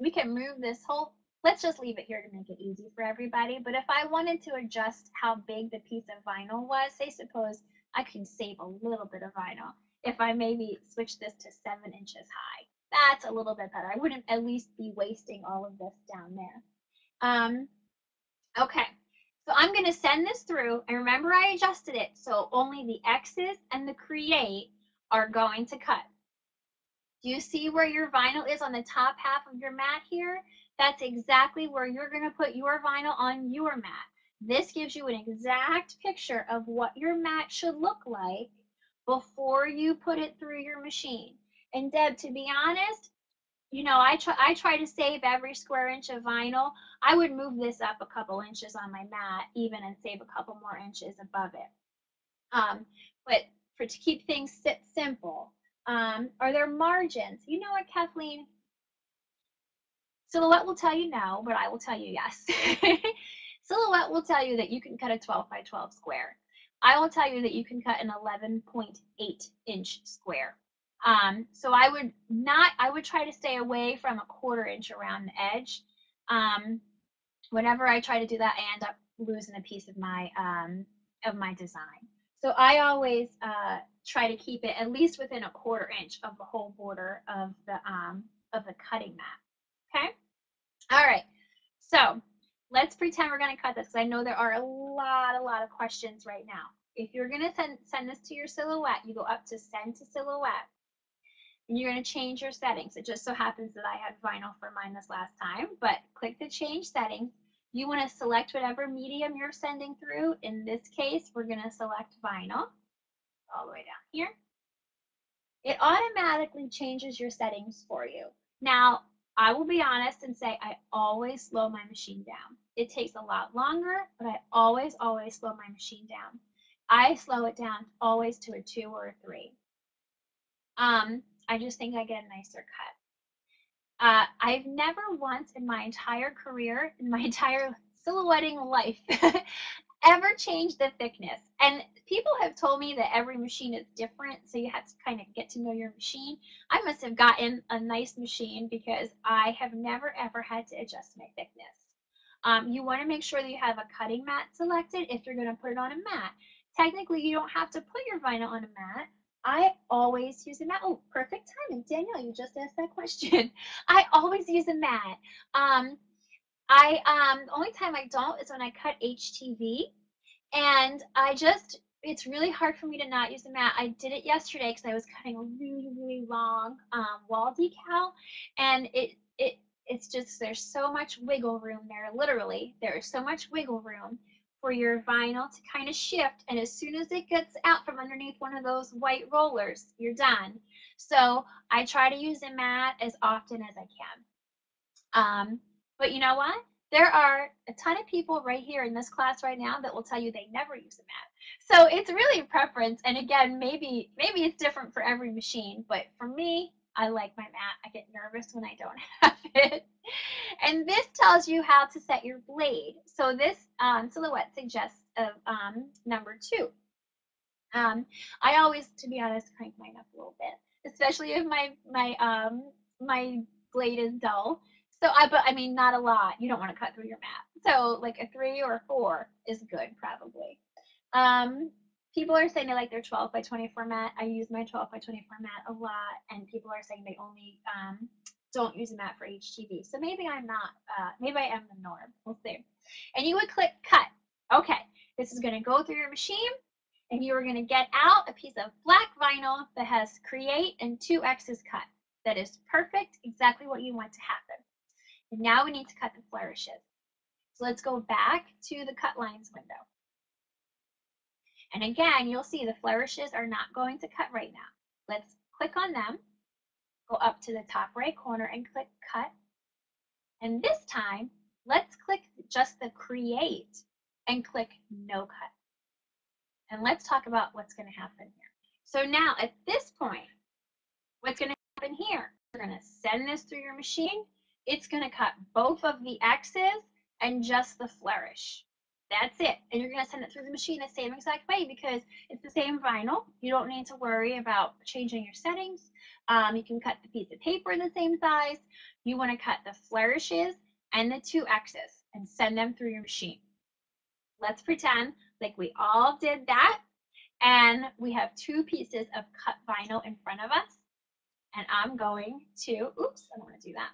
we can move this whole, let's just leave it here to make it easy for everybody. But if I wanted to adjust how big the piece of vinyl was, say suppose I can save a little bit of vinyl. If I maybe switch this to 7 inches high, that's a little bit better. I wouldn't at least be wasting all of this down there. Um, okay, so I'm gonna send this through, and remember I adjusted it so only the X's and the create are going to cut. Do you see where your vinyl is on the top half of your mat here? That's exactly where you're going to put your vinyl on your mat. This gives you an exact picture of what your mat should look like before you put it through your machine. And Deb, to be honest, I try to save every square inch of vinyl. I would move this up a couple inches on my mat even and save a couple more inches above it. But to keep things simple, are there margins? You know what, Kathleen? Silhouette will tell you no, but I will tell you yes. Silhouette will tell you that you can cut a 12 by 12 square. I will tell you that you can cut an 11.8-inch square. So I would try to stay away from a 1/4 inch around the edge. Whenever I try to do that, I end up losing a piece of my design. So I always try to keep it at least within a 1/4 inch of the whole border of the cutting mat. Okay. All right. So let's pretend we're going to cut this because I know there are a lot of questions right now. If you're going to send this to your silhouette, you go up to send to silhouette, and you're going to change your settings. It just so happens that I had vinyl for mine this last time, but click the change settings. You want to select whatever medium you're sending through. In this case, we're going to select vinyl all the way down here. It automatically changes your settings for you. Now, I will be honest and say I always slow my machine down. It takes a lot longer, but I always slow my machine down. I slow it down always to a 2 or a 3. I just think I get a nicer cut. I've never once in my entire career, in my entire silhouetting life, ever changed the thickness. And people have told me that every machine is different, so you have to kind of get to know your machine. I must have gotten a nice machine because I have never ever had to adjust my thickness. You want to make sure that you have a cutting mat selected if you're going to put it on a mat. Technically, you don't have to put your vinyl on a mat. I always use a mat. Oh, perfect timing. Danielle, you just asked that question. I always use a mat. Um, the only time I don't is when I cut HTV, and it's really hard for me to not use the mat. I did it yesterday because I was cutting a really long wall decal, and it's just there's so much wiggle room there. Literally, there is so much wiggle room for your vinyl to kind of shift, and as soon as it gets out from underneath one of those white rollers, you're done. So I try to use a mat as often as I can. But you know what? There are a ton of people right here in this class right now that will tell you they never use a mat. So it's really a preference. And again, maybe it's different for every machine, but for me, I like my mat. I get nervous when I don't have it. And this tells you how to set your blade. So this silhouette suggests of number 2. Um, I always, to be honest, crank mine up a little bit, especially if my blade is dull. But I mean, not a lot. You don't want to cut through your mat. So like a 3 or a 4 is good, probably. Um, People are saying they like their 12 by 24 mat. I use my 12 by 24 mat a lot, and people are saying they only don't use a mat for HTV. So maybe I'm not. Maybe I am the norm. We'll see. And you would click cut. Okay, this is going to go through your machine, and you are going to get out a piece of black vinyl that has create and 2 X's cut. That is perfect, exactly what you want to happen. And now we need to cut the flourishes. So let's go back to the cut lines window. And again, you'll see the flourishes are not going to cut right now. Let's click on them, go up to the top right corner and click cut. And this time, let's click just the create and click no cut. And let's talk about what's going to happen here. So now at this point, what's going to happen here? You're going to send this through your machine. It's going to cut both of the X's and just the flourish. That's it. And you're going to send it through the machine the same exact way because it's the same vinyl. You don't need to worry about changing your settings. You can cut the piece of paper the same size. You want to cut the flourishes and the two X's and send them through your machine. Let's pretend like we all did that and we have two pieces of cut vinyl in front of us. And I'm going to, oops, I don't want to do that.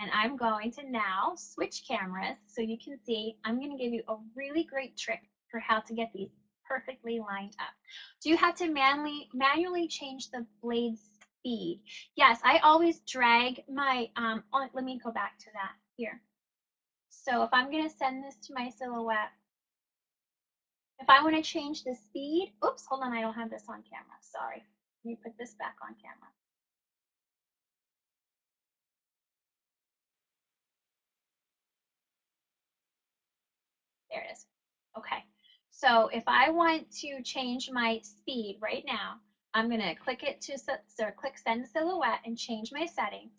And I'm going to now switch cameras so you can see. I'm going to give you a really great trick for how to get these perfectly lined up. Do you have to manually change the blade speed? Yes, I always drag my, let me go back to that here. So if I'm going to send this to my silhouette, if I want to change the speed, oops, hold on, I don't have this on camera, sorry. Let me put this back on camera. There it is. Okay. So if I want to change my speed right now, I'm going to click it to click send silhouette and change my settings.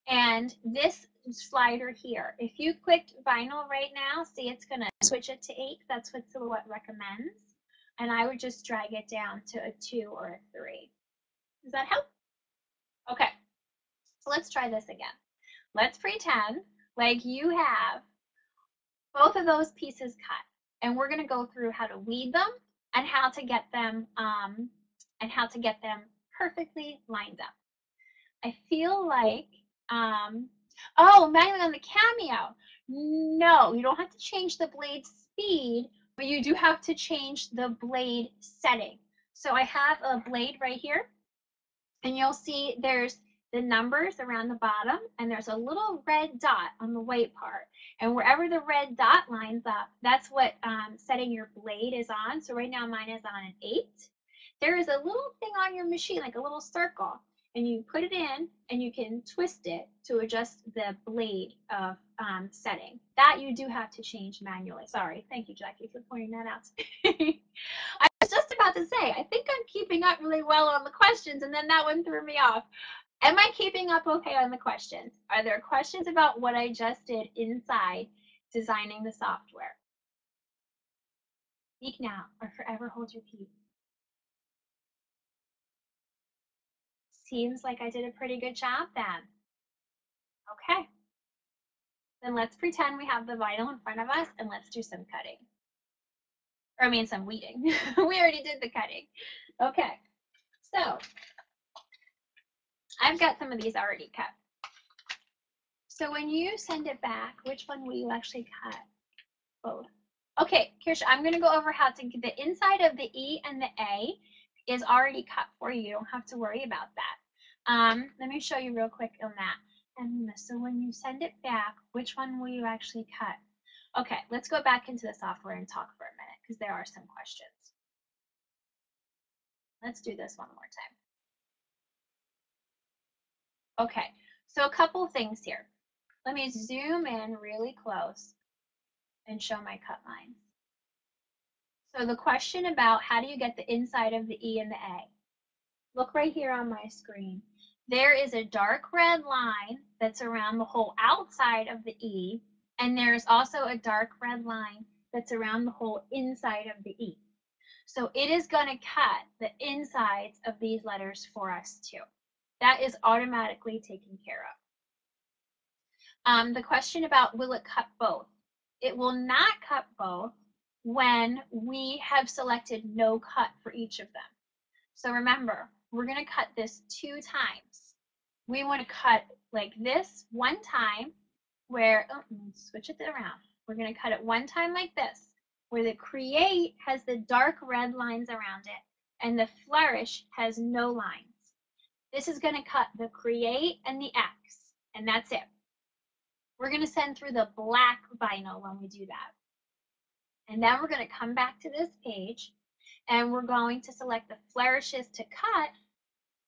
And this slider here, if you clicked vinyl right now, see it's going to switch it to 8. That's what silhouette recommends. And I would just drag it down to a 2 or a 3. Does that help? Okay. So let's try this again. Let's pretend like you have both of those pieces cut, and we're going to go through how to weed them and how to get them perfectly lined up. I feel like oh, manually on the Cameo. No, you don't have to change the blade speed, but you do have to change the blade setting. So I have a blade right here, and you'll see there's the numbers around the bottom, and there's a little red dot on the white part. And wherever the red dot lines up, that's what setting your blade is on. So right now mine is on an 8. There is a little thing on your machine, like a little circle, and you put it in, and you can twist it to adjust the blade of setting. That you do have to change manually. Sorry, thank you, Jackie, for pointing that out to me. I was just about to say, I think I'm keeping up really well on the questions, and then that one threw me off. Am I keeping up okay on the questions? Are there questions about what I just did inside designing the software? Speak now or forever hold your peace. Seems like I did a pretty good job then. Okay. Then let's pretend we have the vinyl in front of us and let's do some cutting. Or I mean some weeding. We already did the cutting. Okay. So I've got some of these already cut. So when you send it back, which one will you actually cut? Both. Okay, Kirsha, I'm going to go over how to get the inside of the E and the A is already cut for you. You don't have to worry about that. Let me show you real quick on that. And so when you send it back, which one will you actually cut? Okay, let's go back into the software and talk for a minute because there are some questions. Let's do this one more time. Okay, so a couple things here. Let me zoom in really close and show my cut lines. So the question about how do you get the inside of the E and the A? Look right here on my screen. There is a dark red line that's around the whole outside of the E, and there's also a dark red line that's around the whole inside of the E. So it is going to cut the insides of these letters for us too. That is automatically taken care of. The question about will it cut both? It will not cut both when we have selected no cut for each of them. So remember, we're going to cut this 2 times. We want to cut like this one time where, oh, switch it around. We're going to cut it one time like this, where the create has the dark red lines around it and the flourish has no lines. This is going to cut the create and the X, and that's it. We're going to send through the black vinyl when we do that. And then we're going to come back to this page and we're going to select the flourishes to cut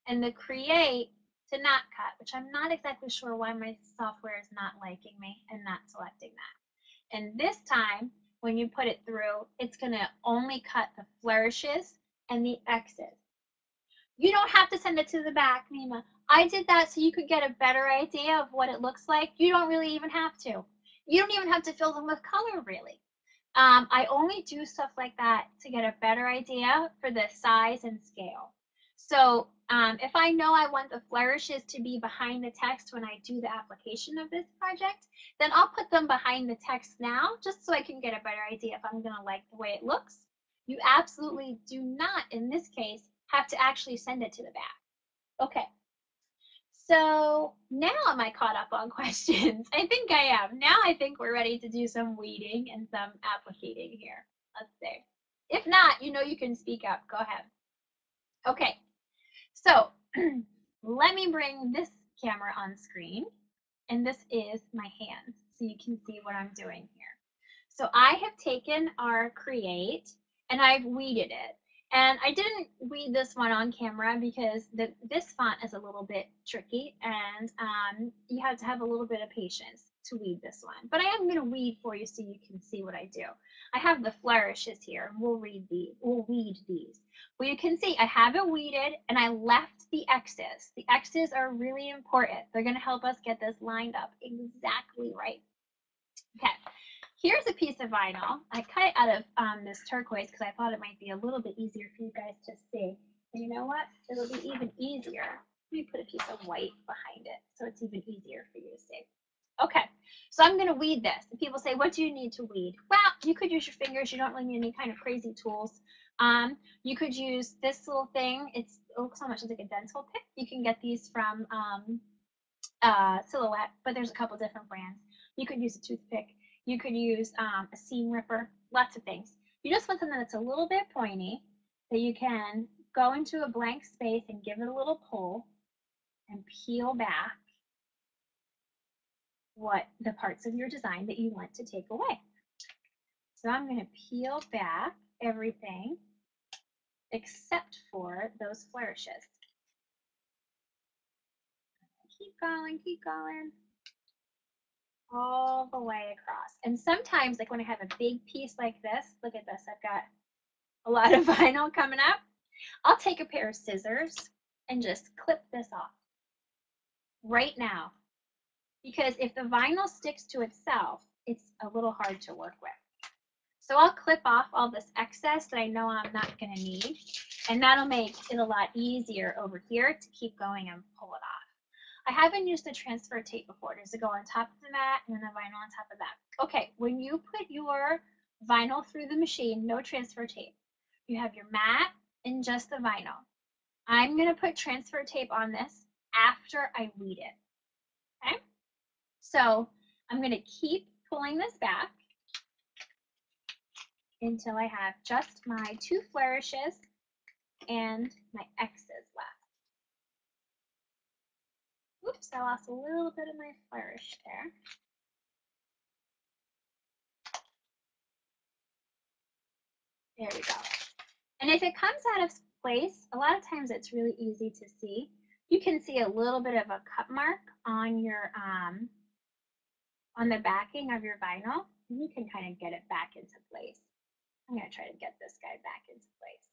and the create to not cut, which I'm not exactly sure why my software is not liking me and not selecting that. And this time, when you put it through, it's going to only cut the flourishes and the exes. You don't have to send it to the back, Nima. I did that so you could get a better idea of what it looks like. You don't really even have to. You don't even have to fill them with color, really. I only do stuff like that to get a better idea for the size and scale. So if I know I want the flourishes to be behind the text when I do the application of this project, then I'll put them behind the text now just so I can get a better idea if I'm going to like the way it looks. You absolutely do not, in this case, have to actually send it to the back. Okay. So now am I caught up on questions? I think I am. Now I think we're ready to do some weeding and some applicating here. Let's see. If not, you know you can speak up. Go ahead. Okay. So let me bring this camera on screen. And this is my hands, so you can see what I'm doing here. So I have taken our create and I've weeded it. And I didn't weed this one on camera because this font is a little bit tricky and you have to have a little bit of patience to weed this one. But I am going to weed for you so you can see what I do. I have the flourishes here and we'll weed these. Well, you can see I have it weeded and I left the X's. The X's are really important. They're going to help us get this lined up exactly right. Okay. Here's a piece of vinyl. I cut it out of this turquoise because I thought it might be a little bit easier for you guys to see. And you know what? It'll be even easier. Let me put a piece of white behind it so it's even easier for you to see. Okay, so I'm going to weed this. And people say, what do you need to weed? Well, you could use your fingers. You don't really need any kind of crazy tools. You could use this little thing. It looks almost like a dental pick. You can get these from Silhouette, but there's a couple different brands. You could use a toothpick. You could use a seam ripper, lots of things. You just want something that's a little bit pointy that you can go into a blank space and give it a little pull and peel back what the parts of your design that you want to take away. So I'm going to peel back everything except for those flourishes. Keep going, keep going. All the way across. And sometimes, like when I have a big piece like this, look at this, I've got a lot of vinyl coming up. I'll take a pair of scissors and just clip this off right now. Because if the vinyl sticks to itself, it's a little hard to work with. So I'll clip off all this excess that I know I'm not going to need. And that'll make it a lot easier over here to keep going and pull it off. I haven't used the transfer tape before. Does it go on top of the mat and then the vinyl on top of that? Okay, when you put your vinyl through the machine, no transfer tape. You have your mat and just the vinyl. I'm going to put transfer tape on this after I weed it. Okay, so I'm going to keep pulling this back until I have just my two flourishes and my X's left. Oops, I lost a little bit of my flourish there. There we go. And if it comes out of place, a lot of times it's really easy to see. You can see a little bit of a cut mark on your on the backing of your vinyl. And you can kind of get it back into place. I'm going to try to get this guy back into place.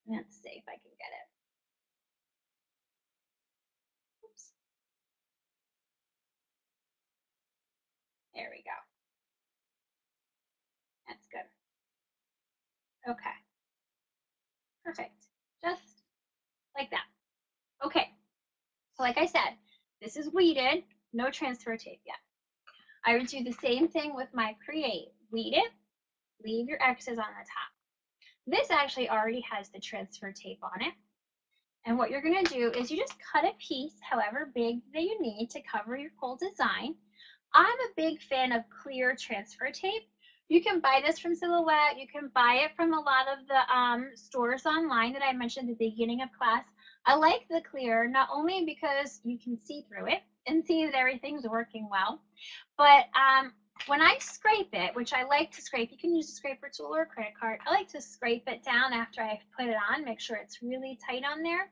Let's see if I can get it. Oops. There we go. That's good. Okay. Perfect. Just like that. Okay. So like I said, this is weeded, no transfer tape yet. I would do the same thing with my create. Weed it, leave your X's on the top. This actually already has the transfer tape on it. And what you're going to do is you just cut a piece, however big that you need to cover your whole design. I'm a big fan of clear transfer tape. You can buy this from Silhouette. You can buy it from a lot of the stores online that I mentioned at the beginning of class. I like the clear, not only because you can see through it and see that everything's working well, but when I scrape it, which I like to scrape, you can use a scraper tool or a credit card. I like to scrape it down after I've put it on, make sure it's really tight on there.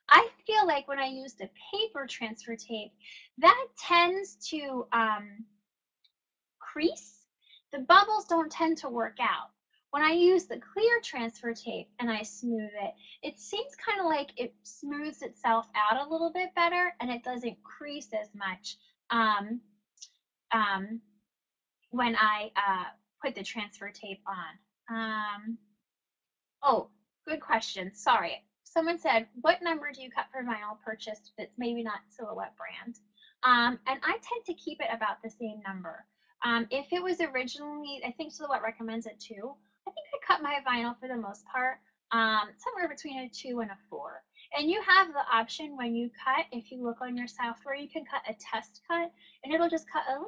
I feel like when I use the paper transfer tape, that tends to crease the bubbles don't tend to work out. When I use the clear transfer tape and I smooth it, it seems kind of like it smooths itself out a little bit better and it doesn't crease as much um, um, when I put the transfer tape on. Oh, good question. Sorry. Someone said, what number do you cut for vinyl purchased that's maybe not Silhouette brand? And I tend to keep it about the same number. If it was originally, I think Silhouette recommends it too. I think I cut my vinyl for the most part somewhere between a 2 and a 4. And you have the option when you cut, if you look on your software, you can cut a test cut and it'll just cut a little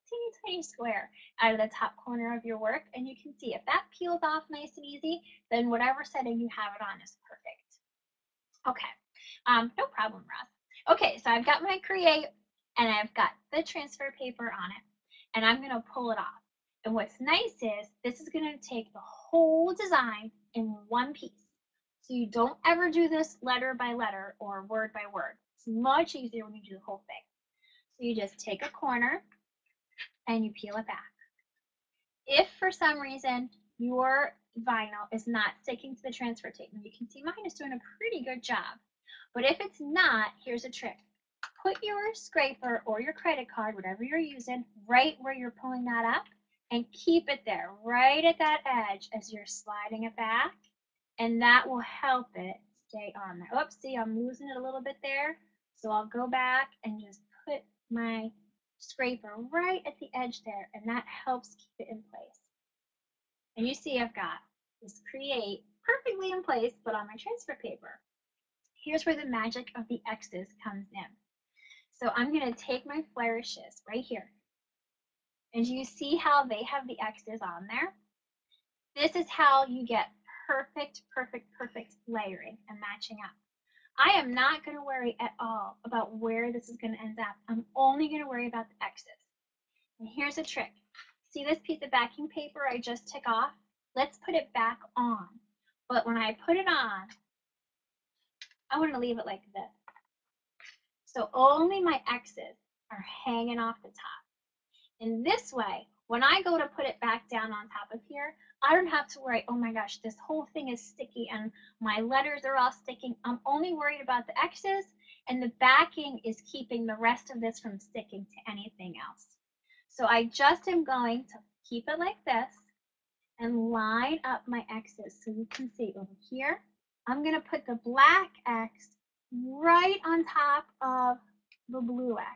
teeny tiny square out of the top corner of your work. And you can see if that peels off nice and easy, then whatever setting you have it on is perfect. Okay, no problem, Russ. Okay, so I've got my create and I've got the transfer paper on it and I'm gonna pull it off. And what's nice is this is gonna take the whole design in one piece. So you don't ever do this letter by letter or word by word. It's much easier when you do the whole thing. So you just take a corner and you peel it back. If for some reason your vinyl is not sticking to the transfer tape, and you can see mine is doing a pretty good job, but if it's not, here's a trick. Put your scraper or your credit card, whatever you're using, right where you're pulling that up and keep it there, right at that edge as you're sliding it back, and that will help it stay on there. Oops, see, I'm losing it a little bit there, so I'll go back and just put my scraper right at the edge there, and that helps keep it in place. And you see I've got this create perfectly in place, but on my transfer paper. Here's where the magic of the X's comes in. So I'm going to take my flourishes right here. And you see how they have the X's on there? This is how you get perfect, perfect, perfect layering and matching up. I am not going to worry at all about where this is going to end up. I'm only going to worry about the X's. And here's a trick. See this piece of backing paper I just took off? Let's put it back on. But when I put it on, I want to leave it like this. So only my X's are hanging off the top. In this way, when I go to put it back down on top of here, I don't have to worry, oh my gosh, this whole thing is sticky and my letters are all sticking. I'm only worried about the X's and the backing is keeping the rest of this from sticking to anything else. So I just am going to keep it like this and line up my X's. So you can see over here, I'm going to put the black X right on top of the blue X.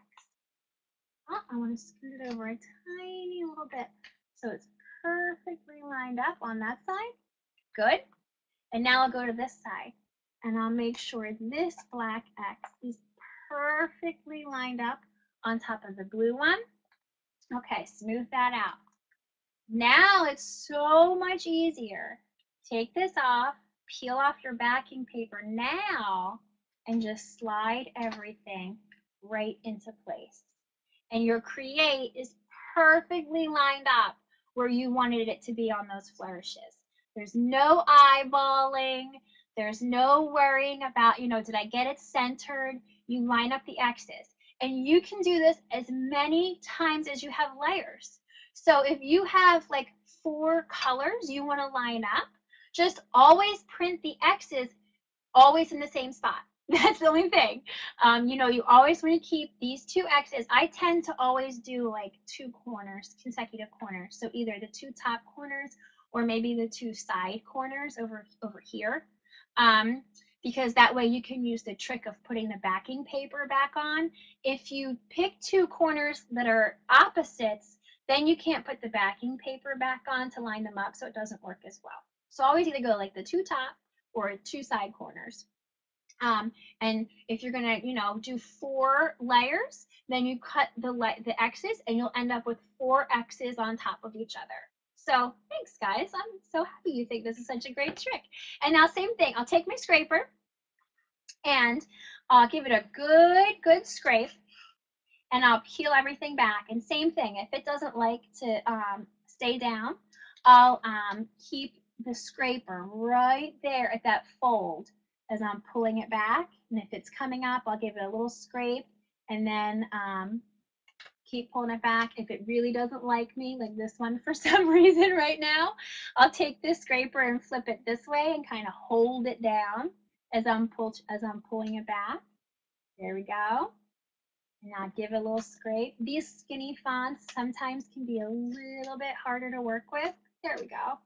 Oh, I want to scoot it over a tiny little bit so it's perfectly lined up on that side. Good. And now I'll go to this side and I'll make sure this black X is perfectly lined up on top of the blue one. Okay, smooth that out. Now it's so much easier. Take this off, peel off your backing paper now, and just slide everything right into place. And your create is perfectly lined up where you wanted it to be on those flourishes. There's no eyeballing. There's no worrying about, did I get it centered? You line up the X's. And you can do this as many times as you have layers. So if you have like 4 colors you want to line up, just always print the X's always in the same spot. That's the only thing. You always want to keep these 2 X's. I tend to always do like 2 corners, consecutive corners. So either the 2 top corners or maybe the 2 side corners over here. Because that way you can use the trick of putting the backing paper back on. If you pick 2 corners that are opposites, then you can't put the backing paper back on to line them up, so it doesn't work as well. So always either go like the 2 top or 2 side corners. And if you're gonna, do 4 layers, then you cut the X's and you'll end up with 4 X's on top of each other. So thanks guys, I'm so happy you think this is such a great trick. And now same thing, I'll take my scraper and I'll give it a good scrape and I'll peel everything back. And same thing, if it doesn't like to stay down, I'll keep the scraper right there at that fold as I'm pulling it back. And if it's coming up, I'll give it a little scrape and then keep pulling it back. If it really doesn't like me, like this one for some reason right now, I'll take this scraper and flip it this way and kind of hold it down as I'm pulling it back. There we go. Now give it a little scrape. These skinny fonts sometimes can be a little bit harder to work with. There we go.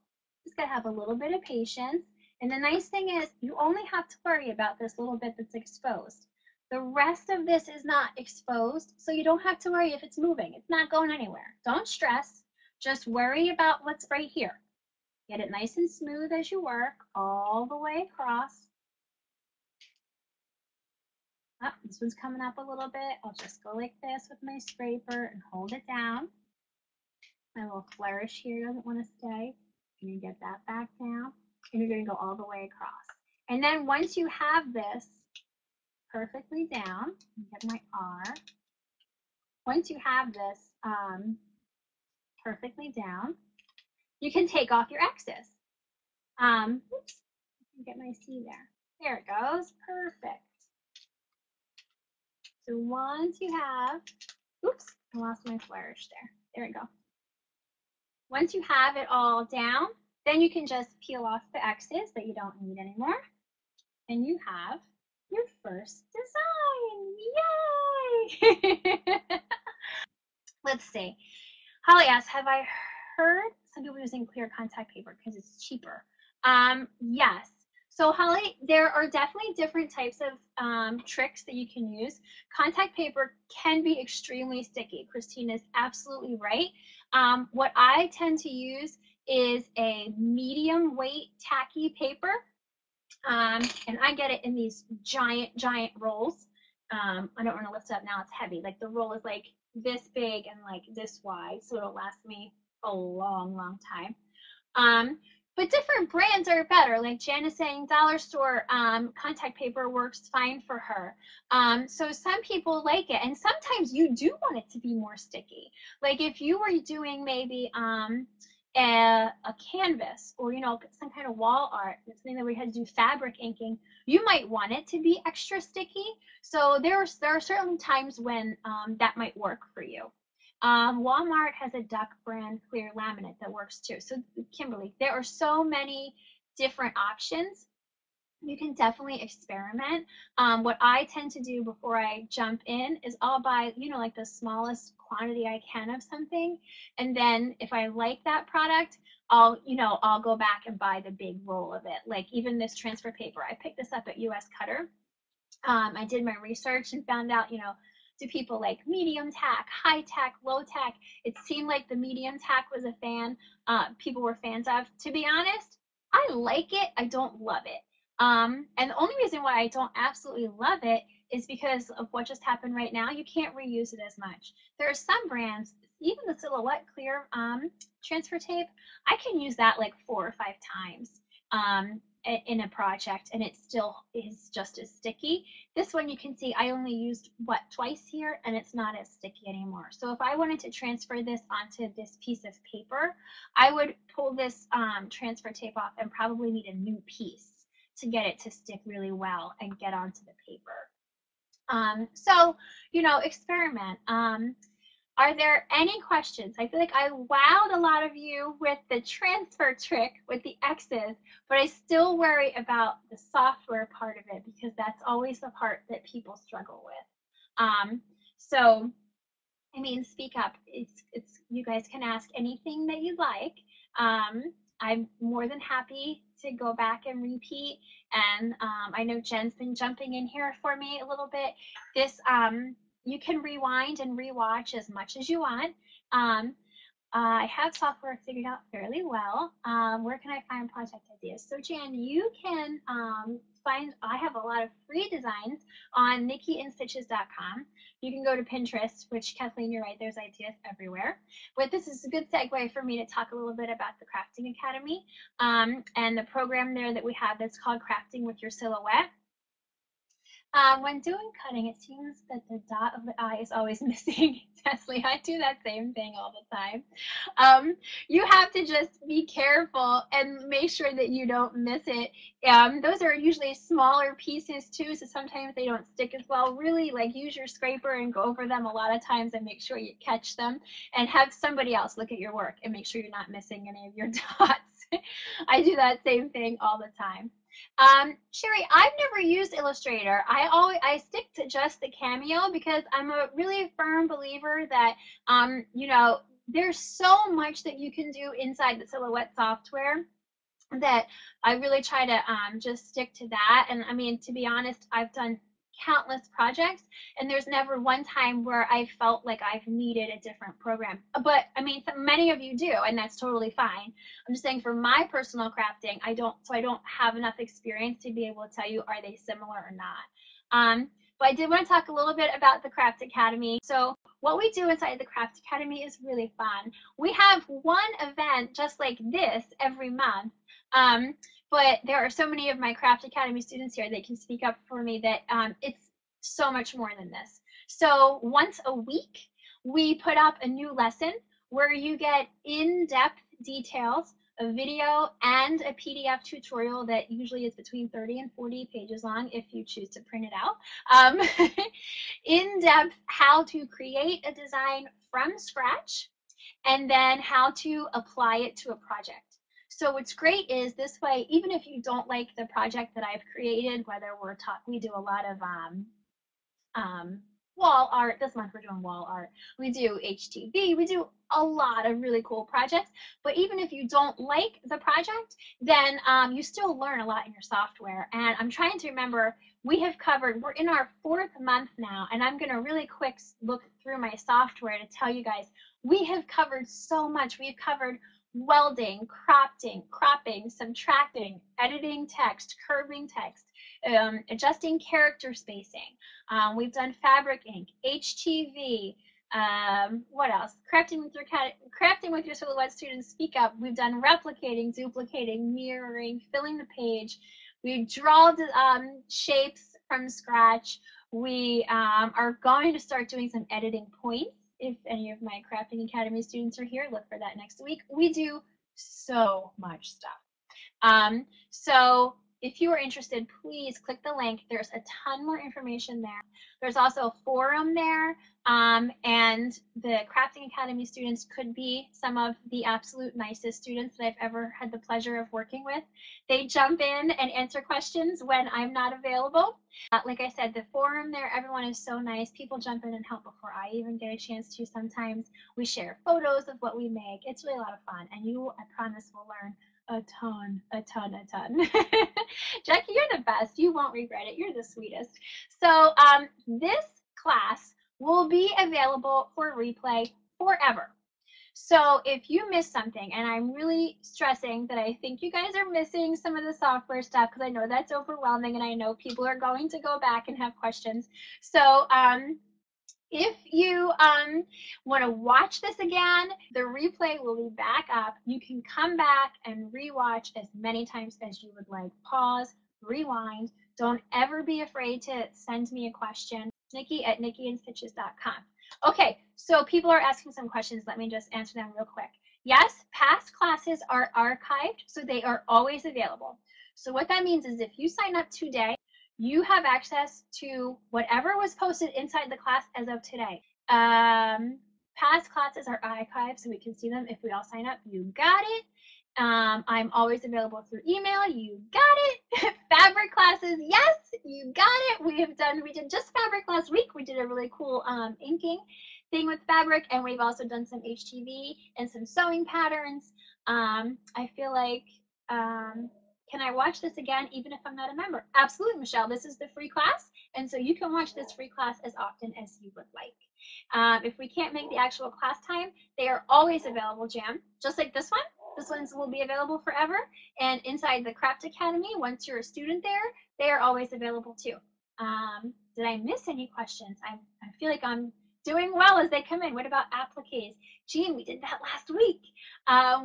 Just gotta have a little bit of patience. And the nice thing is you only have to worry about this little bit that's exposed. The rest of this is not exposed, so you don't have to worry if it's moving. It's not going anywhere. Don't stress. Just worry about what's right here. Get it nice and smooth as you work all the way across. Oh, this one's coming up a little bit. I'll just go like this with my scraper and hold it down. My little flourish here doesn't want to stay. You're going to get that back down, and you're going to go all the way across. And then once you have this perfectly down, get my R. Once you have this perfectly down, you can take off your exes. Oops, get my C there. There it goes. Perfect. So once you have, oops, I lost my flourish there. There we go. Once you have it all down, then you can just peel off the exes that you don't need anymore. And you have your first design. Yay! Let's see. Holly asks, have I heard some people using clear contact paper because it's cheaper? Yes. So Holly, there are definitely different types of tricks that you can use. Contact paper can be extremely sticky. Christina is absolutely right. What I tend to use is a medium weight tacky paper. And I get it in these giant rolls. I don't want to lift it up now, it's heavy. Like the roll is like this big and like this wide, so it'll last me a long time. But different brands are better. Like Jan is saying, dollar store contact paper works fine for her. So some people like it, and sometimes you do want it to be more sticky. Like if you were doing maybe a canvas or some kind of wall art, something that we had to do fabric inking, you might want it to be extra sticky. So there are certainly times when that might work for you. Walmart has a Duck brand clear laminate that works too. So Kimberly, there are so many different options. You can definitely experiment. What I tend to do before I jump in is I'll buy, like the smallest quantity I can of something. And then if I like that product, I'll go back and buy the big roll of it. Like even this transfer paper, I picked this up at US Cutter. I did my research and found out, do people like medium tack, high tack, low tack? It seemed like the medium tack was a fan. People were fans of. To be honest, I like it. I don't love it. And the only reason why I don't absolutely love it is because of what just happened right now. You can't reuse it as much. There are some brands, even the Silhouette Clear transfer tape, I can use that like 4 or 5 times. In a project, and it still is just as sticky. This one you can see I only used twice here, and it's not as sticky anymore. So if I wanted to transfer this onto this piece of paper, I would pull this transfer tape off and probably need a new piece to get it to stick really well and get onto the paper. So experiment. Are there any questions? I feel like I wowed a lot of you with the transfer trick with the X's, but I still worry about the software part of it because that's always the part that people struggle with. So I mean, speak up. It's you guys can ask anything that you like. I'm more than happy to go back and repeat. And I know Jen's been jumping in here for me a little bit. This you can rewind and rewatch as much as you want. Um, I have software figured out fairly well. Where can I find project ideas? So Jan, you can find, I have a lot of free designs on nikkiinstitches.com. You can go to Pinterest, which Kathleen, you're right, there's ideas everywhere. But this is a good segue for me to talk a little bit about the Crafting Academy and the program there that we have that's called Crafting with Your Silhouette. When doing cutting, it seems that the dot of the I is always missing. Definitely, I do that same thing all the time. Um, you have to just be careful and make sure that you don't miss it. Those are usually smaller pieces too, so sometimes they don't stick as well. Really, like use your scraper and go over them a lot of times and make sure you catch them, and have somebody else look at your work and make sure you're not missing any of your dots. I do that same thing all the time. Sherry, I've never used Illustrator. I stick to just the Cameo because I'm a really firm believer that there's so much that you can do inside the Silhouette software that I really try to just stick to that. And I mean, to be honest, I've done countless projects, and there's never one time where I felt like I've needed a different program. But I mean, many of you do, and that's totally fine. I'm just saying for my personal crafting, I don't have enough experience to be able to tell you are they similar or not. But I did want to talk a little bit about the Craft Academy. So what we do inside the Craft Academy is really fun. We have one event just like this every month. Um, but there are so many of my Craft Academy students here that can speak up for me that it's so much more than this. So once a week, we put up a new lesson where you get in-depth details, a video, and a PDF tutorial that usually is between 30 and 40 pages long if you choose to print it out. In-depth how to create a design from scratch, and then how to apply it to a project. So what's great is this way, even if you don't like the project that I've created, whether we do a lot of um, wall art. This month we're doing wall art. We do HTV. We do a lot of really cool projects. But even if you don't like the project, then you still learn a lot in your software. And I'm trying to remember, we're in our 4th month now, and I'm going to really quick look through my software to tell you guys, we have covered so much. We've covered welding, cropping, subtracting, editing text, curving text, adjusting character spacing. We've done fabric ink, HTV. What else? Crafting with your Silhouette students. Speak up. We've done replicating, duplicating, mirroring, filling the page. We draw shapes from scratch. We are going to start doing some editing points. If any of my Crafting Academy students are here, look for that next week. We do so much stuff. So if you are interested, please click the link. There's a ton more information there. There's also a forum there, and the Crafting Academy students could be some of the absolute nicest students that I've ever had the pleasure of working with. They jump in and answer questions when I'm not available. Like I said, the forum there, everyone is so nice. People jump in and help before I even get a chance to sometimes. We share photos of what we make. It's really a lot of fun, and you, I promise, will learn a ton. Jackie, you're the best. You won't regret it. You're the sweetest. So this class will be available for replay forever. So if you miss something, and I'm really stressing that I think you guys are missing some of the software stuff because I know that's overwhelming and I know people are going to go back and have questions. So if you want to watch this again, the replay will be back up. You can come back and rewatch as many times as you would like. Pause, rewind. Don't ever be afraid to send me a question. Nikki at nikkiandstitches.com. Okay, so people are asking some questions. Let me just answer them real quick. Yes, past classes are archived, so they are always available. So what that means is if you sign up today, you have access to whatever was posted inside the class as of today. Past classes are archived, so we can see them if we all sign up. You got it. I'm always available through email. You got it. Fabric classes, yes, you got it. We did just fabric last week. We did a really cool inking thing with fabric, and we've also done some HTV and some sewing patterns. I feel like can I watch this again even if I'm not a member? Absolutely, Michelle. This is the free class, and so you can watch this free class as often as you would like. If we can't make the actual class time, they are always available, Jam, just like this one. This one will be available forever. And inside the Craft Academy, once you're a student there, they are always available too. Did I miss any questions? I feel like I'm Doing well as they come in. What about appliques? Jean, we did that last week.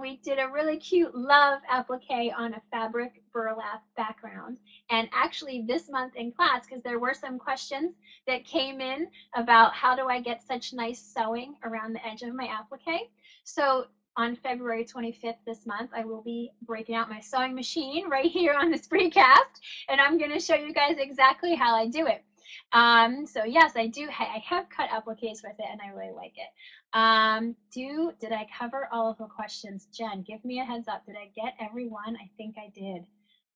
We did a really cute love applique on a fabric burlap background. And actually this month in class, because there were some questions that came in about how do I get such nice sewing around the edge of my applique. So on February 25th this month, I will be breaking out my sewing machine right here on the Spreecast, and I'm going to show you guys exactly how I do it. So yes, I do. I have cut appliques with it, and I really like it. Did I cover all of the questions? Jen, give me a heads up. Did I get everyone? I think I did.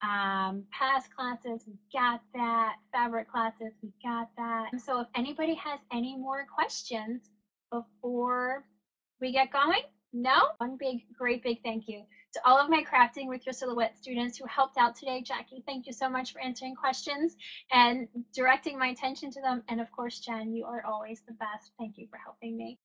Past classes, we got that. Fabric classes, we got that. So if anybody has any more questions before we get going, no? One big, great big thank you to all of my Crafting with Your Silhouette students who helped out today. Jackie, thank you so much for answering questions and directing my attention to them. And of course, Jen, you are always the best. Thank you for helping me.